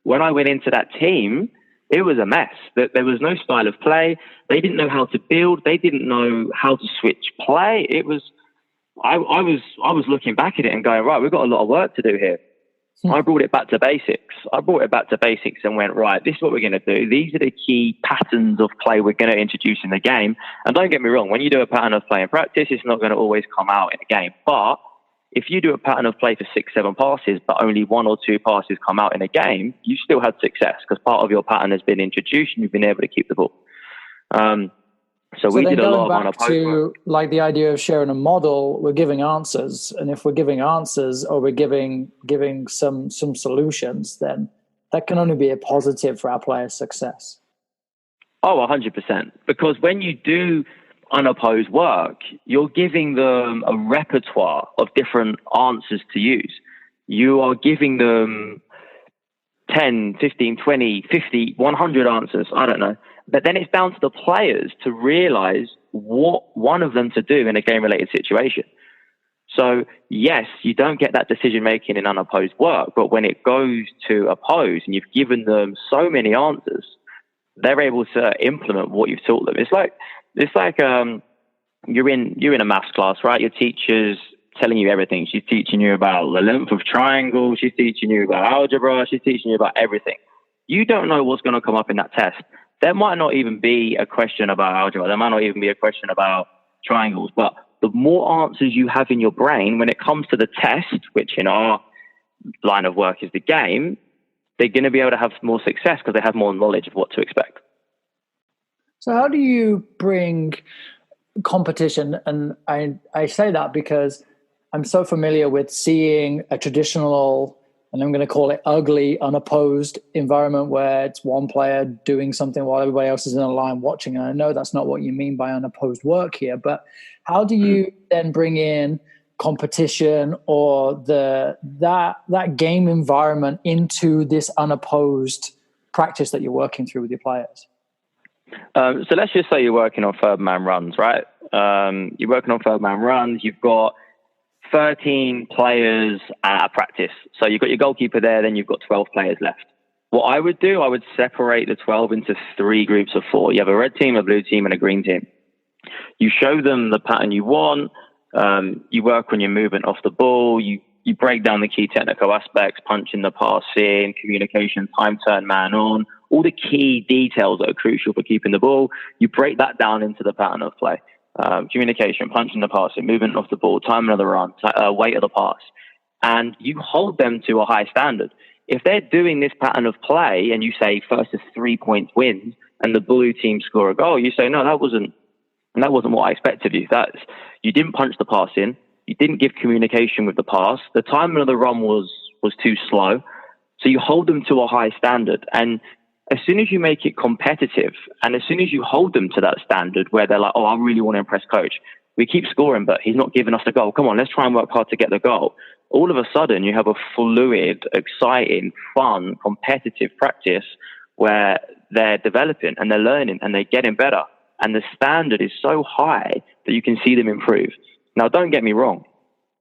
S2: When I went into that team, it was a mess. There was no style of play. They didn't know how to build. They didn't know how to switch play. It was, I was looking back at it and going, right, we've got a lot of work to do here. I brought it back to basics. And went, right, this is what we're going to do. These are the key patterns of play we're going to introduce in the game. And don't get me wrong, when you do a pattern of play in practice, it's not going to always come out in a game. But if you do a pattern of play for 6-7 passes, but only 1 or 2 passes come out in a game, you still had success because part of your pattern has been introduced and you've been able to keep the ball. So we did a lot of unopposed work.
S1: Like the idea of sharing a model, we're giving answers, and if we're giving answers or we're giving some solutions, then that can only be a positive for our players' success.
S2: Oh, 100%. Because when you do unopposed work, you're giving them a repertoire of different answers to use. You are giving them 10, 15, 20, 50, 100 answers. I don't know. But then it's down to the players to realize what one of them to do in a game-related situation. So, yes, you don't get that decision-making in unopposed work, but when it goes to oppose and you've given them so many answers, they're able to implement what you've taught them. It's like you're in a maths class, right? Your teacher's telling you everything. She's teaching you about the length of triangles. She's teaching you about algebra. She's teaching you about everything. You don't know what's going to come up in that test. There might not even be a question about algebra. There might not even be a question about triangles. But the more answers you have in your brain when it comes to the test, which in our line of work is the game, they're going to be able to have more success because they have more knowledge of what to expect.
S1: So how do you bring competition? And I say that because I'm so familiar with seeing a traditional, and I'm going to call it ugly, unopposed environment where it's one player doing something while everybody else is in a line watching. And I know that's not what you mean by unopposed work here, but how do you then bring in competition or that game environment into this unopposed practice that you're working through with your players?
S2: So let's just say you're working on third man runs, right? You're working on third man runs. You've got 13 players at practice. So you've got your goalkeeper there, then you've got 12 players left. What I would do, I would separate the 12 into 3 groups of 4. You have a red team, a blue team, and a green team. You show them the pattern you want. You work on your movement off the ball. You break down the key technical aspects, punching the pass in, communication, time turn, man on, all the key details that are crucial for keeping the ball. You break that down into the pattern of play. Communication, punching the pass in, movement off the ball, time of the run, weight of the pass. And you hold them to a high standard. If they're doing this pattern of play and you say first is 3 points wins and the blue team score a goal, you say, no, that wasn't what I expected of you. You didn't punch the pass in. You didn't give communication with the pass. The timing of the run was too slow. So you hold them to a high standard. And as soon as you make it competitive and as soon as you hold them to that standard where they're like, oh, I really want to impress coach. We keep scoring, but he's not giving us the goal. Come on, let's try and work hard to get the goal. All of a sudden, you have a fluid, exciting, fun, competitive practice where they're developing and they're learning and they're getting better. And the standard is so high that you can see them improve. Now, don't get me wrong.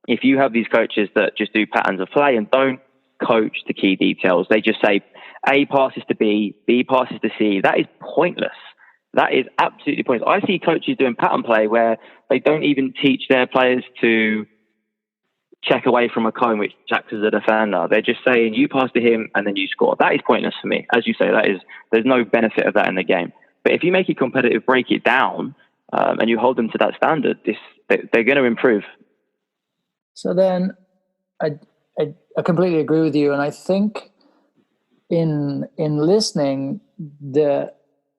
S2: If you have these coaches that just do patterns of play and don't coach the key details, they just say A passes to B passes to C, that is pointless. That is absolutely pointless. I see coaches doing pattern play where they don't even teach their players to check away from a cone which acts as a defender. They're just saying you pass to him and then you score. That is pointless for me. As you say, there's no benefit of that in the game. But if you make it competitive, break it down, and you hold them to that standard, they're going to improve.
S1: So then I completely agree with you. And I think in listening, the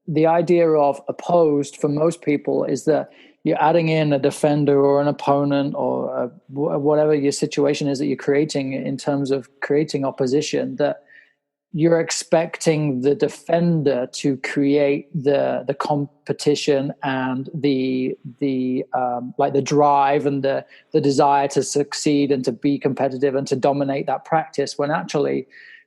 S1: idea of opposed for most people is that you're adding in a defender or an opponent or whatever your situation is that you're creating in terms of creating opposition, that you're expecting the defender to create the competition and the drive and the desire to succeed and to be competitive and to dominate that practice, when actually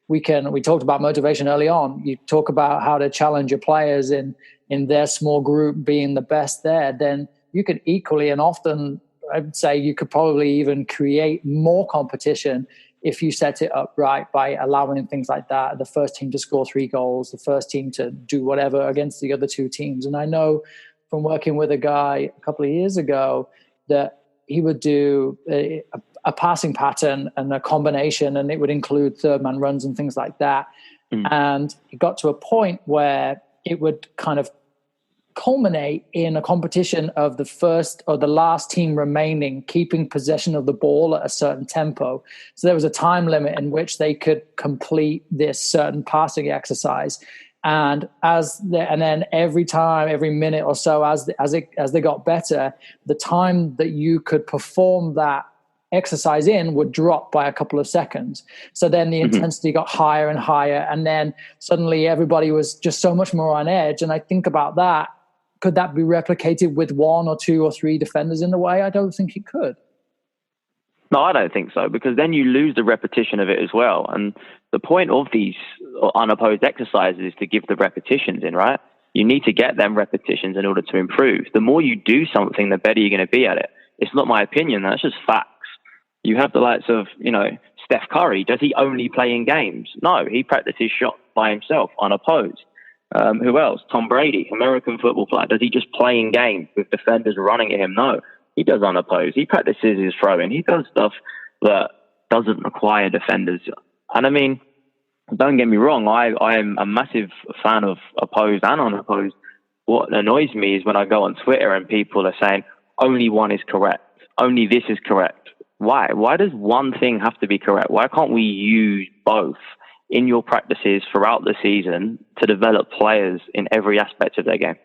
S1: we talked about motivation early on. You talk about how to challenge your players in their small group being the best there, then you could equally and often, I'd say you could probably even create more competition if you set it up right by allowing things like that, the first team to score 3 goals, the first team to do whatever against the other 2 teams. And I know from working with a guy a couple of years ago that he would do a a passing pattern and a combination, and it would include third man runs and things like that. And it got to a point where it would kind of culminate in a competition of the first or the last team remaining keeping possession of the ball at a certain tempo. So there was a time limit in which they could complete this certain passing exercise. And then every time, every minute or so, as they got better, the time that you could perform that exercise in would drop by a couple of seconds. So then the intensity got higher and higher, and then suddenly everybody was just so much more on edge. And I think about that. Could that be replicated with one or two or three defenders in the way? I don't think it could.
S2: No, I don't think so, because then you lose the repetition of it as well. And the point of these unopposed exercises is to give the repetitions in, right? You need to get them repetitions in order to improve. The more you do something, the better you're going to be at it. It's not my opinion. That's just facts. You have the likes of, Steph Curry. Does he only play in games? No, he practices shots by himself, unopposed. Who else? Tom Brady, American football player. Does he just play in games with defenders running at him? No, he does unopposed. He practices his throwing. He does stuff that doesn't require defenders. And I mean, don't get me wrong, I am a massive fan of opposed and unopposed. What annoys me is when I go on Twitter and people are saying, only one is correct. Only this is correct. Why? Why does one thing have to be correct? Why can't we use both in your practices throughout the season to develop players in every aspect of their game?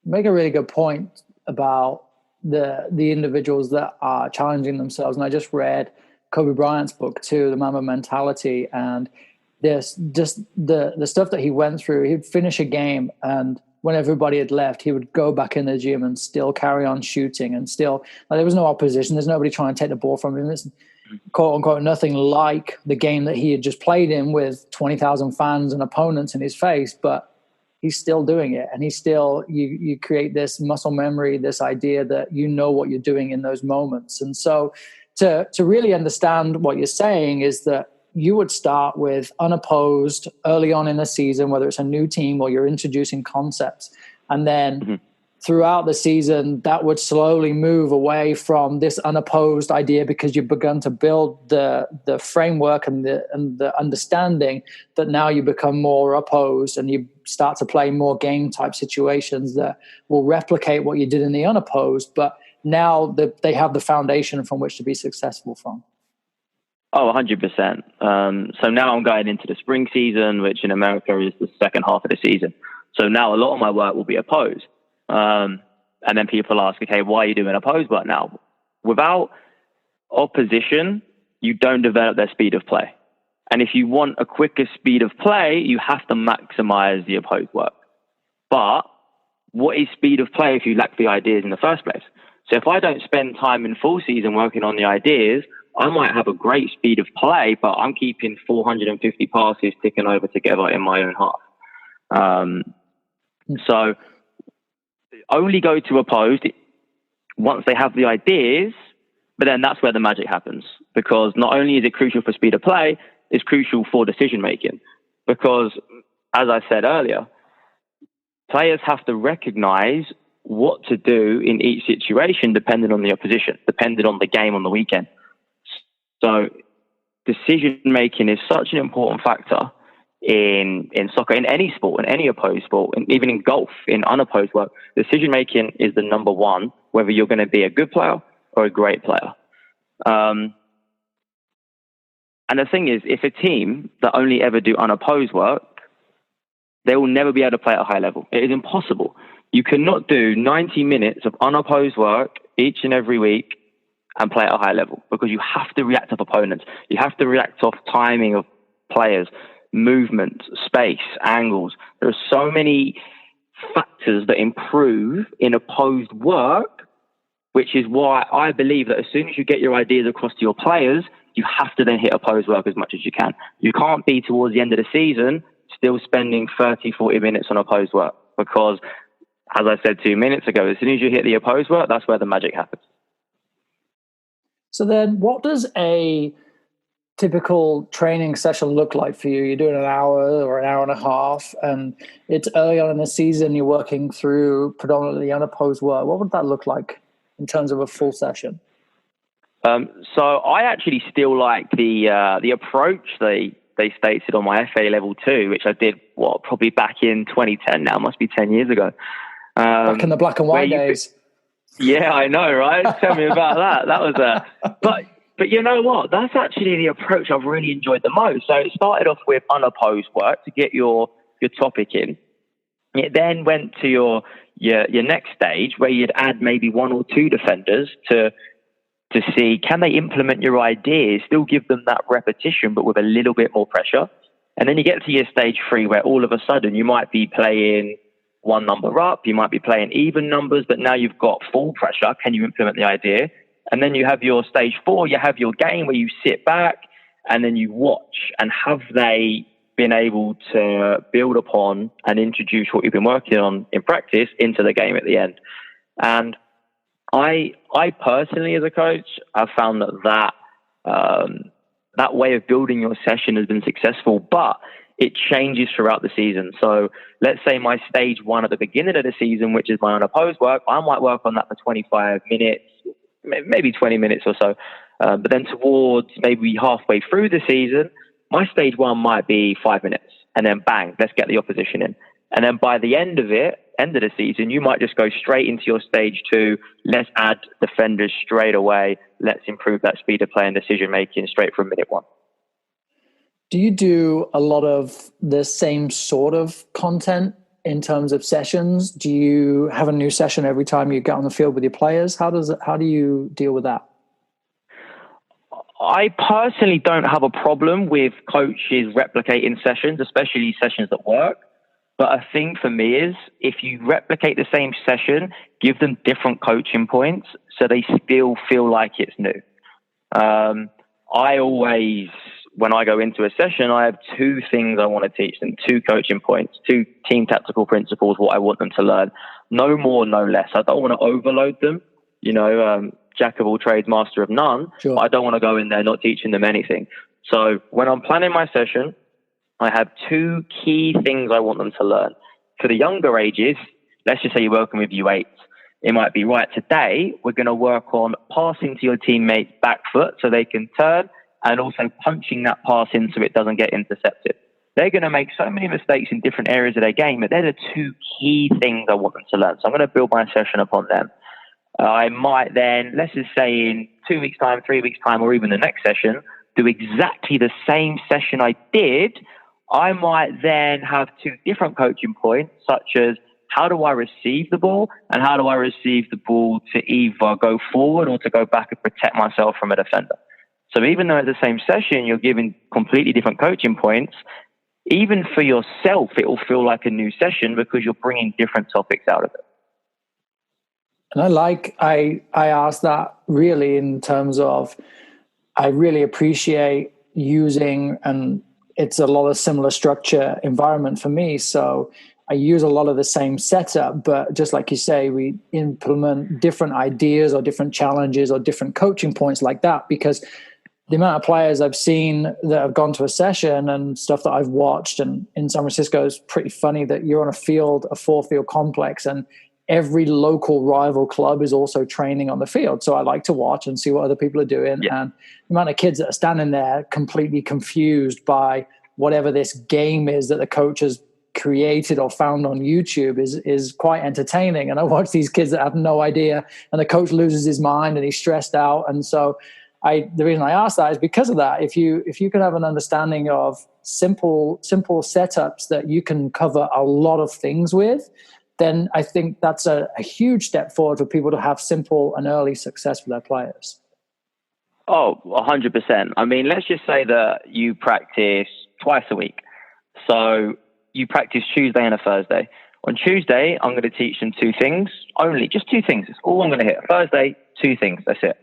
S1: Make a really good point about the individuals that are challenging themselves. And I just read Kobe Bryant's book too, The Mamba Mentality, and there's just the stuff that he went through. He'd finish a game, and when everybody had left, he would go back in the gym and still carry on shooting, and still, there was no opposition. There's nobody trying to take the ball from him. It's quote unquote nothing like the game that he had just played in with 20,000 fans and opponents in his face, but he's still doing it. And he's still, you create this muscle memory, this idea that you know what you're doing in those moments. And so to really understand what you're saying is that you would start with unopposed early on in the season, whether it's a new team or you're introducing concepts. And then throughout the season, that would slowly move away from this unopposed idea because you've begun to build the framework and the understanding that now you become more opposed, and you start to play more game type situations that will replicate what you did in the unopposed, but now they have the foundation from which to be successful from.
S2: Oh, 100%. So now I'm going into the spring season, which in America is the second half of the season. So now a lot of my work will be opposed. And then people ask, okay, why are you doing opposed work now? Without opposition, you don't develop their speed of play. And if you want a quicker speed of play, you have to maximize the opposed work. But what is speed of play if you lack the ideas in the first place? So if I don't spend time in full season working on the ideas, I might have a great speed of play, but I'm keeping 450 passes ticking over together in my own half. So only go to opposed once they have the ideas, but then that's where the magic happens, because not only is it crucial for speed of play, it's crucial for decision making, because as I said earlier, players have to recognize what to do in each situation depending on the opposition, depending on the game on the weekend. So decision making is such an important factor in soccer, in any sport, in any opposed sport, and even in golf, in unopposed work. Decision making is the number one, whether you're going to be a good player or a great player. And the thing is, if a team that only ever do unopposed work, they will never be able to play at a high level. It is impossible. You cannot do 90 minutes of unopposed work each and every week and play at a high level, because you have to react off opponents. You have to react off timing of players, movement, space, angles. There are so many factors that improve in opposed work, which is why I believe that as soon as you get your ideas across to your players, you have to then hit opposed work as much as you can. You can't be towards the end of the season still spending 30, 40 minutes on opposed work, because as I said 2 minutes ago, as soon as you hit the opposed work, that's where the magic happens.
S1: So then what does a typical training session look like for you? You're doing an hour or an hour and a half, and it's early on in the season, you're working through predominantly unopposed work. What would that look like in terms of a full session?
S2: So I actually still like the approach they stated on my FA level 2, which I did probably back in 2010. Now must be 10 years ago.
S1: Back in the black and white days.
S2: Yeah, I know, right? Tell me about that. That was but you know what? That's actually the approach I've really enjoyed the most. So it started off with unopposed work to get your topic in. It then went to your next stage where you'd add maybe 1 or 2 defenders to see, can they implement your ideas, still give them that repetition, but with a little bit more pressure. And then you get to your stage 3 where all of a sudden you might be playing 1 number up, you might be playing even numbers, but now you've got full pressure. Can you implement the idea? And then you have your stage 4, you have your game where you sit back and then you watch, and have they been able to build upon and introduce what you've been working on in practice into the game at the end. And I personally, as a coach, I've found that way of building your session has been successful, but it changes throughout the season. So let's say my stage 1 at the beginning of the season, which is my unopposed work, I might work on that for 25 minutes, maybe 20 minutes or so. But then towards maybe halfway through the season, my stage 1 might be 5 minutes, and then bang, let's get the opposition in. And then by the end of the season, you might just go straight into your stage 2. Let's add defenders straight away. Let's improve that speed of play and decision making straight from minute 1.
S1: Do you do a lot of the same sort of content in terms of sessions? Do you have a new session every time you get on the field with your players? How do you deal with that?
S2: I personally don't have a problem with coaches replicating sessions, especially sessions that work. But a thing for me is, if you replicate the same session, give them different coaching points so they still feel like it's new. I always, when I go into a session, I have 2 things I want to teach them, 2 coaching points, 2 team tactical principles, what I want them to learn. No more, no less. I don't want to overload them, jack of all trades, master of none.
S1: Sure.
S2: But I don't want to go in there not teaching them anything. So when I'm planning my session, I have 2 key things I want them to learn. For the younger ages, let's just say you're working with U8s. It might be, right, today we're going to work on passing to your teammate's back foot so they can turn, and also punching that pass in so it doesn't get intercepted. They're going to make so many mistakes in different areas of their game, but they're the 2 key things I want them to learn. So I'm going to build my session upon them. I might then, let's just say in 2 weeks' time, 3 weeks' time, or even the next session, do exactly the same session I did. I might then have 2 different coaching points, such as how do I receive the ball and how do I receive the ball to either go forward or to go back and protect myself from a defender. So even though it's the same session, you're giving completely different coaching points. Even for yourself, it will feel like a new session because you're bringing different topics out of it.
S1: And I asked that really in terms of, I really appreciate using, and it's a lot of similar structure environment for me. So I use a lot of the same setup, but just like you say, we implement different ideas or different challenges or different coaching points like that, because the amount of players I've seen that have gone to a session and stuff that I've watched, and in San Francisco, is pretty funny that you're on a 4-field complex, and every local rival club is also training on the field. So I like to watch and see what other people are doing. Yeah. And the amount of kids that are standing there completely confused by whatever this game is that the coach has created or found on YouTube is quite entertaining. And I watch these kids that have no idea, and the coach loses his mind and he's stressed out. And so the reason I ask that is because of that. If you can have an understanding of simple setups that you can cover a lot of things with, then I think that's a huge step forward for people to have simple and early success with their players.
S2: Oh, 100%. I mean, let's just say that you practice twice a week. So you practice Tuesday and a Thursday. On Tuesday, I'm going to teach them 2 things, only just 2 things. It's all I'm going to hit. Thursday, 2 things. That's it.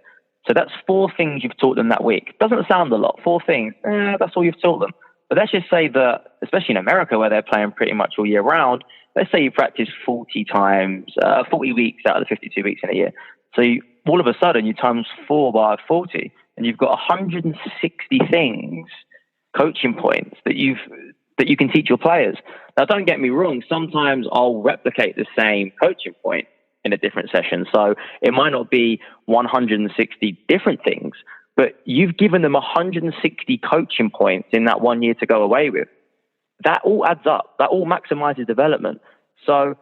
S2: So that's 4 things you've taught them that week. Doesn't sound a lot. 4 things. That's all you've taught them. But let's just say that, especially in America where they're playing pretty much all year round, let's say you practice 40 weeks out of the 52 weeks in a year. So all of a sudden you times 4 by 40, and you've got 160 things, coaching points that you can teach your players. Now, don't get me wrong. Sometimes I'll replicate the same coaching point in a different session. So it might not be 160 different things, but you've given them 160 coaching points in that 1 year to go away with. That all adds up. That all maximizes development. So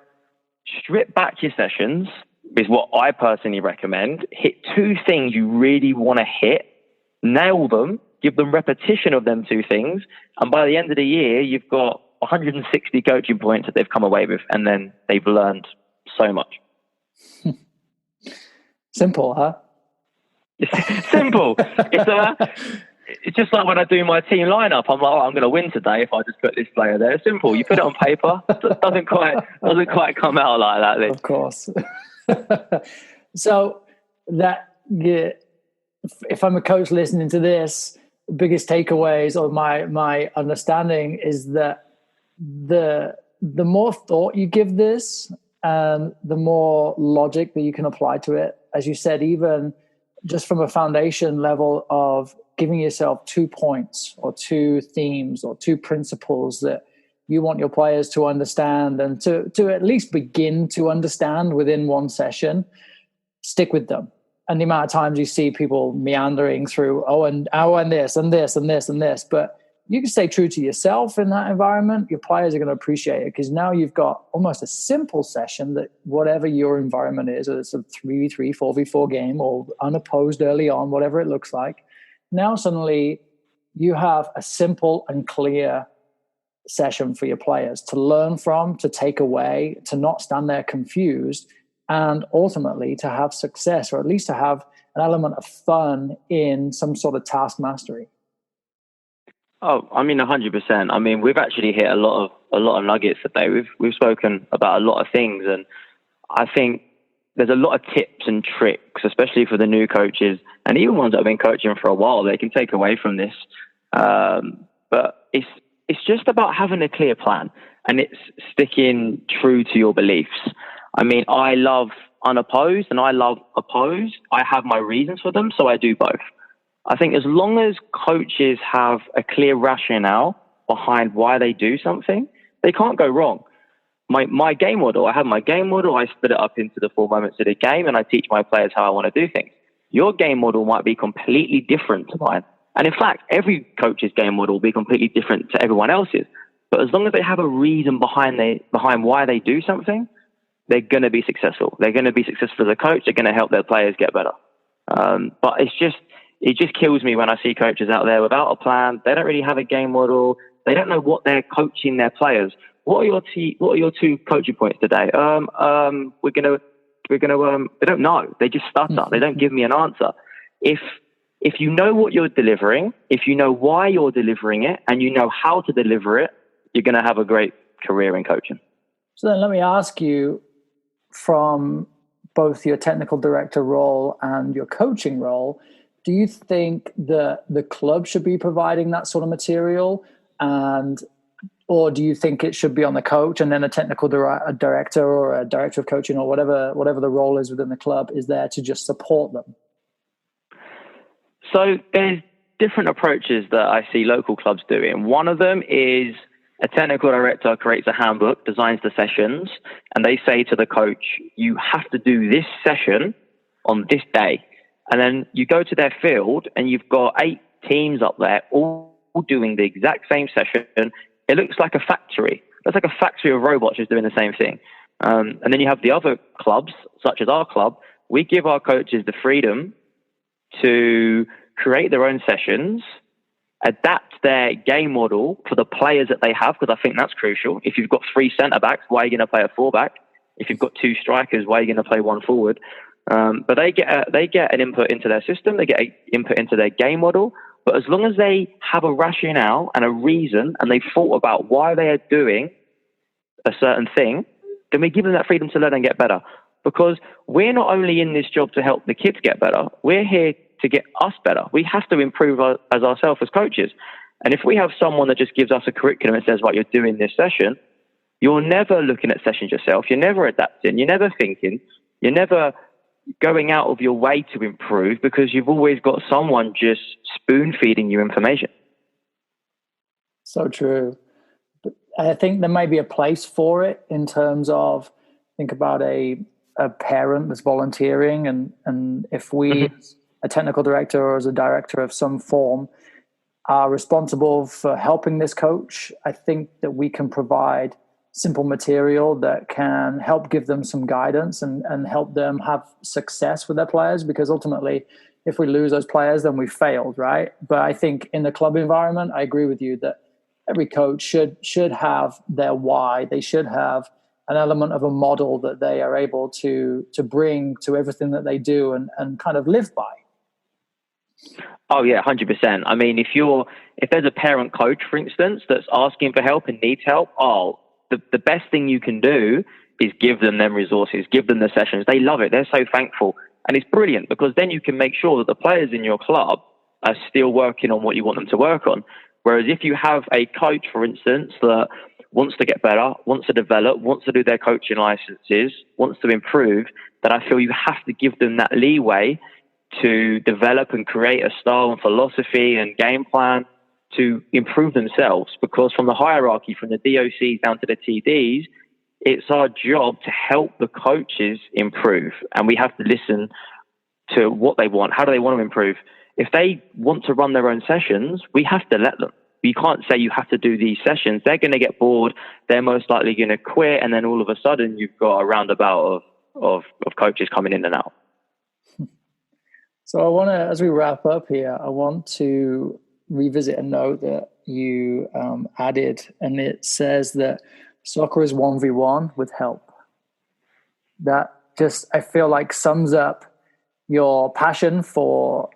S2: strip back your sessions is what I personally recommend. Hit 2 things you really want to hit, nail them, give them repetition of them 2 things, and by the end of the year, you've got 160 coaching points that they've come away with, and then they've learned so much.
S1: Simple, huh?
S2: It's simple. It's just like when I do my team lineup, I'm like, I'm going to win today if I just put this player there. It's simple. You put it on paper. It doesn't quite come out like that. Then.
S1: Of course. So if I'm a coach listening to this, biggest takeaways or my understanding is that the more thought you give this, and the more logic that you can apply to it, as you said, even just from a foundation level of giving yourself 2 points or 2 themes or 2 principles that you want your players to understand and to at least begin to understand within one session, stick with them. And the amount of times you see people meandering through, and this and this and this and this, but you can stay true to yourself in that environment, your players are going to appreciate it, because now you've got almost a simple session that whatever your environment is, whether it's a 3v3, 4v4 game or unopposed early on, whatever it looks like, now suddenly you have a simple and clear session for your players to learn from, to take away, to not stand there confused, and ultimately to have success, or at least to have an element of fun in some sort of task mastery.
S2: Oh, I mean, 100%. I mean, we've actually hit a lot of nuggets today. We've spoken about a lot of things, and I think there's a lot of tips and tricks, especially for the new coaches and even ones that have been coaching for a while, they can take away from this. But it's just about having a clear plan, and it's sticking true to your beliefs. I mean, I love unopposed and I love opposed. I have my reasons for them, so I do both. I think as long as coaches have a clear rationale behind why they do something, they can't go wrong. My game model, I have my game model, I split it up into the 4 moments of the game, and I teach my players how I want to do things. Your game model might be completely different to mine. And in fact, every coach's game model will be completely different to everyone else's. But as long as they have a reason behind why they do something, they're going to be successful. They're going to be successful as a coach. They're going to help their players get better. But it just kills me when I see coaches out there without a plan. They don't really have a game model. They don't know what they're coaching their players. What are your 2 coaching points today? They don't know. They just stutter. They don't give me an answer. If you know what you're delivering, if you know why you're delivering it, and you know how to deliver it, you're going to have a great career in coaching.
S1: So then let me ask you, from both your technical director role and your coaching role, do you think that the club should be providing that sort of material, or do you think it should be on the coach, and then a technical director or a director of coaching or whatever the role is within the club is there to just support them?
S2: So there's different approaches that I see local clubs doing. One of them is a technical director creates a handbook, designs the sessions, and they say to the coach, you have to do this session on this day. And then you go to their field and you've got 8 teams up there all doing the exact same session. It looks like a factory. It's like a factory of robots just doing the same thing. And then you have the other clubs, such as our club. We give our coaches the freedom to create their own sessions, adapt their game model for the players that they have, because I think that's crucial. If you've got 3 centre-backs, why are you going to play a 4-back? If you've got 2 strikers, why are you going to play 1 forward? But they get an input into their system, they get an input into their game model. But as long as they have a rationale and a reason, and they've thought about why they are doing a certain thing, then we give them that freedom to learn and get better. Because we're not only in this job to help the kids get better, we're here to get us better. We have to improve as ourselves as coaches. And if we have someone that just gives us a curriculum and says, right, you're doing this session, you're never looking at sessions yourself. You're never adapting. You're never thinking. You're never going out of your way to improve, because you've always got someone just spoon feeding you information.
S1: So true. But I think there may be a place for it in terms of, think about a a parent that's volunteering, and if we, a technical director or as a director of some form, are responsible for helping this coach, I think that we can provide simple material that can help give them some guidance and help them have success with their players, because ultimately, if we lose those players, then we failed, right? But I think in the club environment, I agree with you that every coach should have their why. They should have an element of a model that they are able to bring to everything that they do and kind of live by.
S2: Oh yeah, 100%. I mean, if there's a parent coach, for instance, that's asking for help and needs help, the best thing you can do is give them resources, give them the sessions. They love it. They're so thankful. And it's brilliant, because then you can make sure that the players in your club are still working on what you want them to work on. Whereas if you have a coach, for instance, that wants to get better, wants to develop, wants to do their coaching licenses, wants to improve, then I feel you have to give them that leeway to develop and create a style and philosophy and game plan to improve themselves. Because from the hierarchy, from the DOCs down to the TDs, it's our job to help the coaches improve. And we have to listen to what they want. How do they want to improve? If they want to run their own sessions, we have to let them. We can't say you have to do these sessions. They're going to get bored. They're most likely going to quit. And then all of a sudden, you've got a roundabout of coaches coming in and out.
S1: So I want to, as we wrap up here, I want to revisit a note that you added, and it says that soccer is 1v1 with help. That just, I feel like, sums up your passion for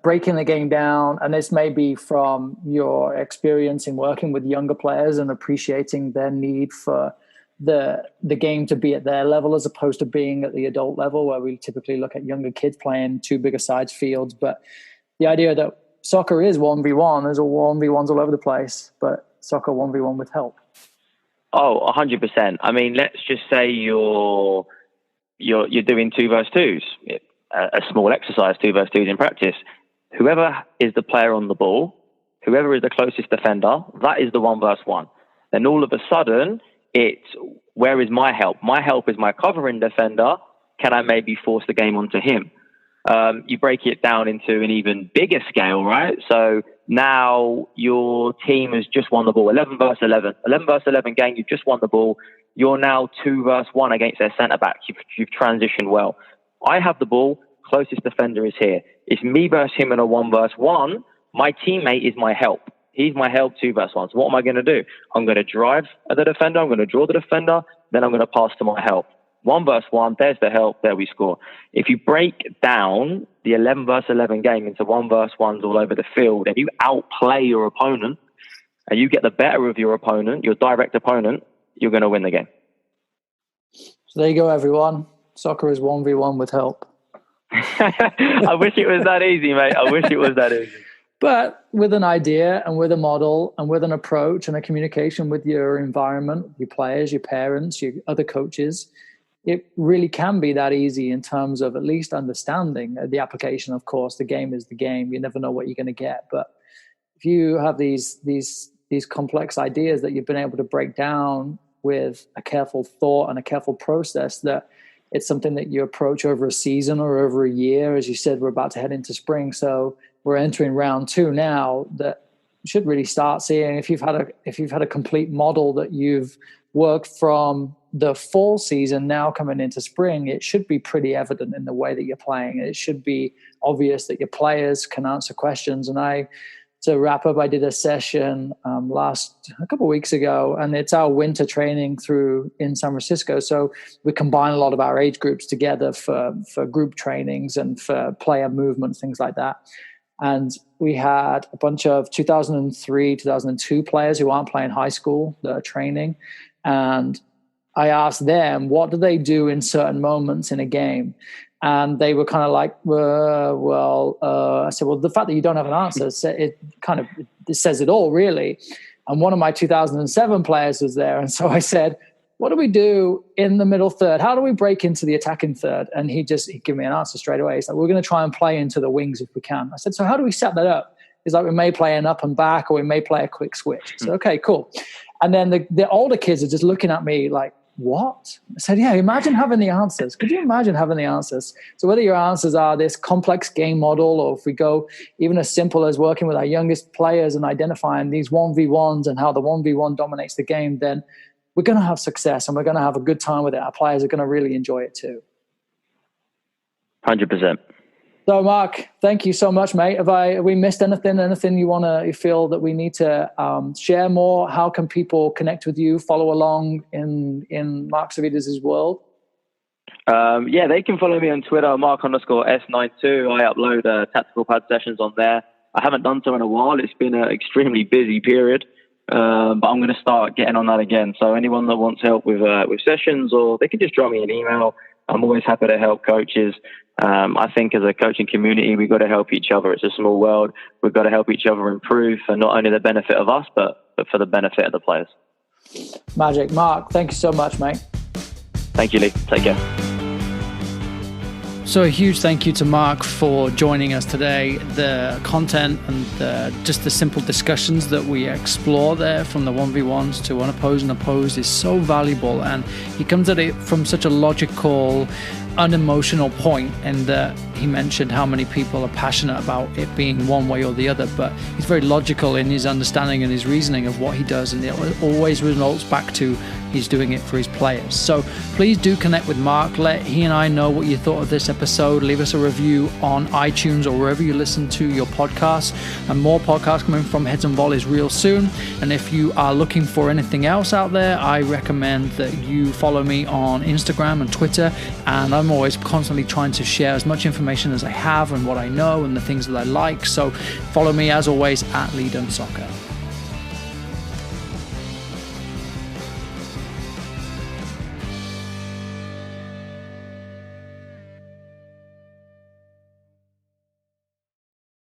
S1: breaking the game down. And this may be from your experience in working with younger players and appreciating their need for the game to be at their level as opposed to being at the adult level, where we typically look at younger kids playing two bigger sides fields. But the idea that soccer is 1v1, there's all 1v1s all over the place, but soccer 1v1 with help.
S2: Oh, 100%. I mean, let's just say you're doing 2 versus 2s, a small exercise, 2 versus 2s in practice. Whoever is the player on the ball, whoever is the closest defender, that is the 1 versus 1. Then all of a sudden, it's, where is my help? My help is my covering defender. Can I maybe force the game onto him? You break it down into an even bigger scale, right? So now your team has just won the ball, 11 versus 11. 11 versus 11 game, you've just won the ball. You're now 2 versus 1 against their centre-back. You've transitioned well. I have the ball, closest defender is here. It's me versus him in a 1 versus 1. My teammate is my help. He's my help 2 versus 1. So what am I going to do? I'm going to drive at the defender. I'm going to draw the defender. Then I'm going to pass to my help. 1 versus 1. There's the help. There we score. If you break down the 11 versus 11 game into 1 versus 1s all over the field, and you outplay your opponent, and you get the better of your opponent, your direct opponent, you're going to win the game.
S1: So there you go, everyone. Soccer is 1v1 with help.
S2: I wish it was that easy, mate. I wish it was that easy.
S1: But with an idea and with a model and with an approach and a communication with your environment, your players, your parents, your other coaches, it really can be that easy in terms of at least understanding the application. Of course, the game is the game. You never know what you're going to get. But if you have these complex ideas that you've been able to break down with a careful thought and a careful process, that it's something that you approach over a season or over a year. As you said, we're about to head into spring, so we're entering round 2 now. That you should really start seeing, if you've had a complete model that you've worked from the fall season now coming into spring, it should be pretty evident in the way that you're playing. It should be obvious that your players can answer questions. And to wrap up, I did a session a couple of weeks ago, and it's our winter training in San Francisco. So we combine a lot of our age groups together for group trainings and for player movement, things like that. And we had a bunch of 2003, 2002 players who aren't playing high school that are training. And I asked them, what do they do in certain moments in a game? And they were kind of like, I said, well, the fact that you don't have an answer, it says it all, really. And one of my 2007 players was there. And so I said, what do we do in the middle third? How do we break into the attacking third? And he gave me an answer straight away. He's like, we're going to try and play into the wings if we can. I said, so how do we set that up? He's like, we may play an up and back, or we may play a quick switch. I said, okay, cool. And then the older kids are just looking at me like, what? I said, yeah, imagine having the answers. Could you imagine having the answers? So whether your answers are this complex game model, or if we go even as simple as working with our youngest players and identifying these 1v1s and how the 1v1 dominates the game, then we're going to have success and we're going to have a good time with it. Our players are going to really enjoy it too.
S2: 100%.
S1: So, Mark, thank you so much, mate. Have we missed anything? Anything you feel that we need to share more? How can people connect with you, follow along in Mark Savvides' world?
S2: Yeah, they can follow me on Twitter, Mark_S92. I upload tactical pad sessions on there. I haven't done so in a while. It's been an extremely busy period, but I'm going to start getting on that again. So anyone that wants help with sessions, or they can just drop me an email. I'm always happy to help coaches. I think as a coaching community, we've got to help each other. It's a small world. We've got to help each other improve, for not only the benefit of us, but for the benefit of the players.
S1: Magic. Mark, thank you so much, mate.
S2: Thank you, Lee. Take care.
S3: So a huge thank you to Mark for joining us today. The content and just the simple discussions that we explore there, from the 1v1s to unopposed and opposed, is so valuable. And he comes at it from such a logical, unemotional point, and he mentioned how many people are passionate about it being one way or the other, but he's very logical in his understanding and his reasoning of what he does, and it always results back to he's doing it for his players. So please do connect with Mark. Let he and I know what you thought of this episode. Leave us a review on iTunes or wherever you listen to your podcasts, and more podcasts coming from Heads and Volleys real soon. And if you are looking for anything else out there, I recommend that you follow me on Instagram and Twitter, and I'm always constantly trying to share as much information as I have and what I know and the things that I like. So follow me as always at LeeDunneSoccer.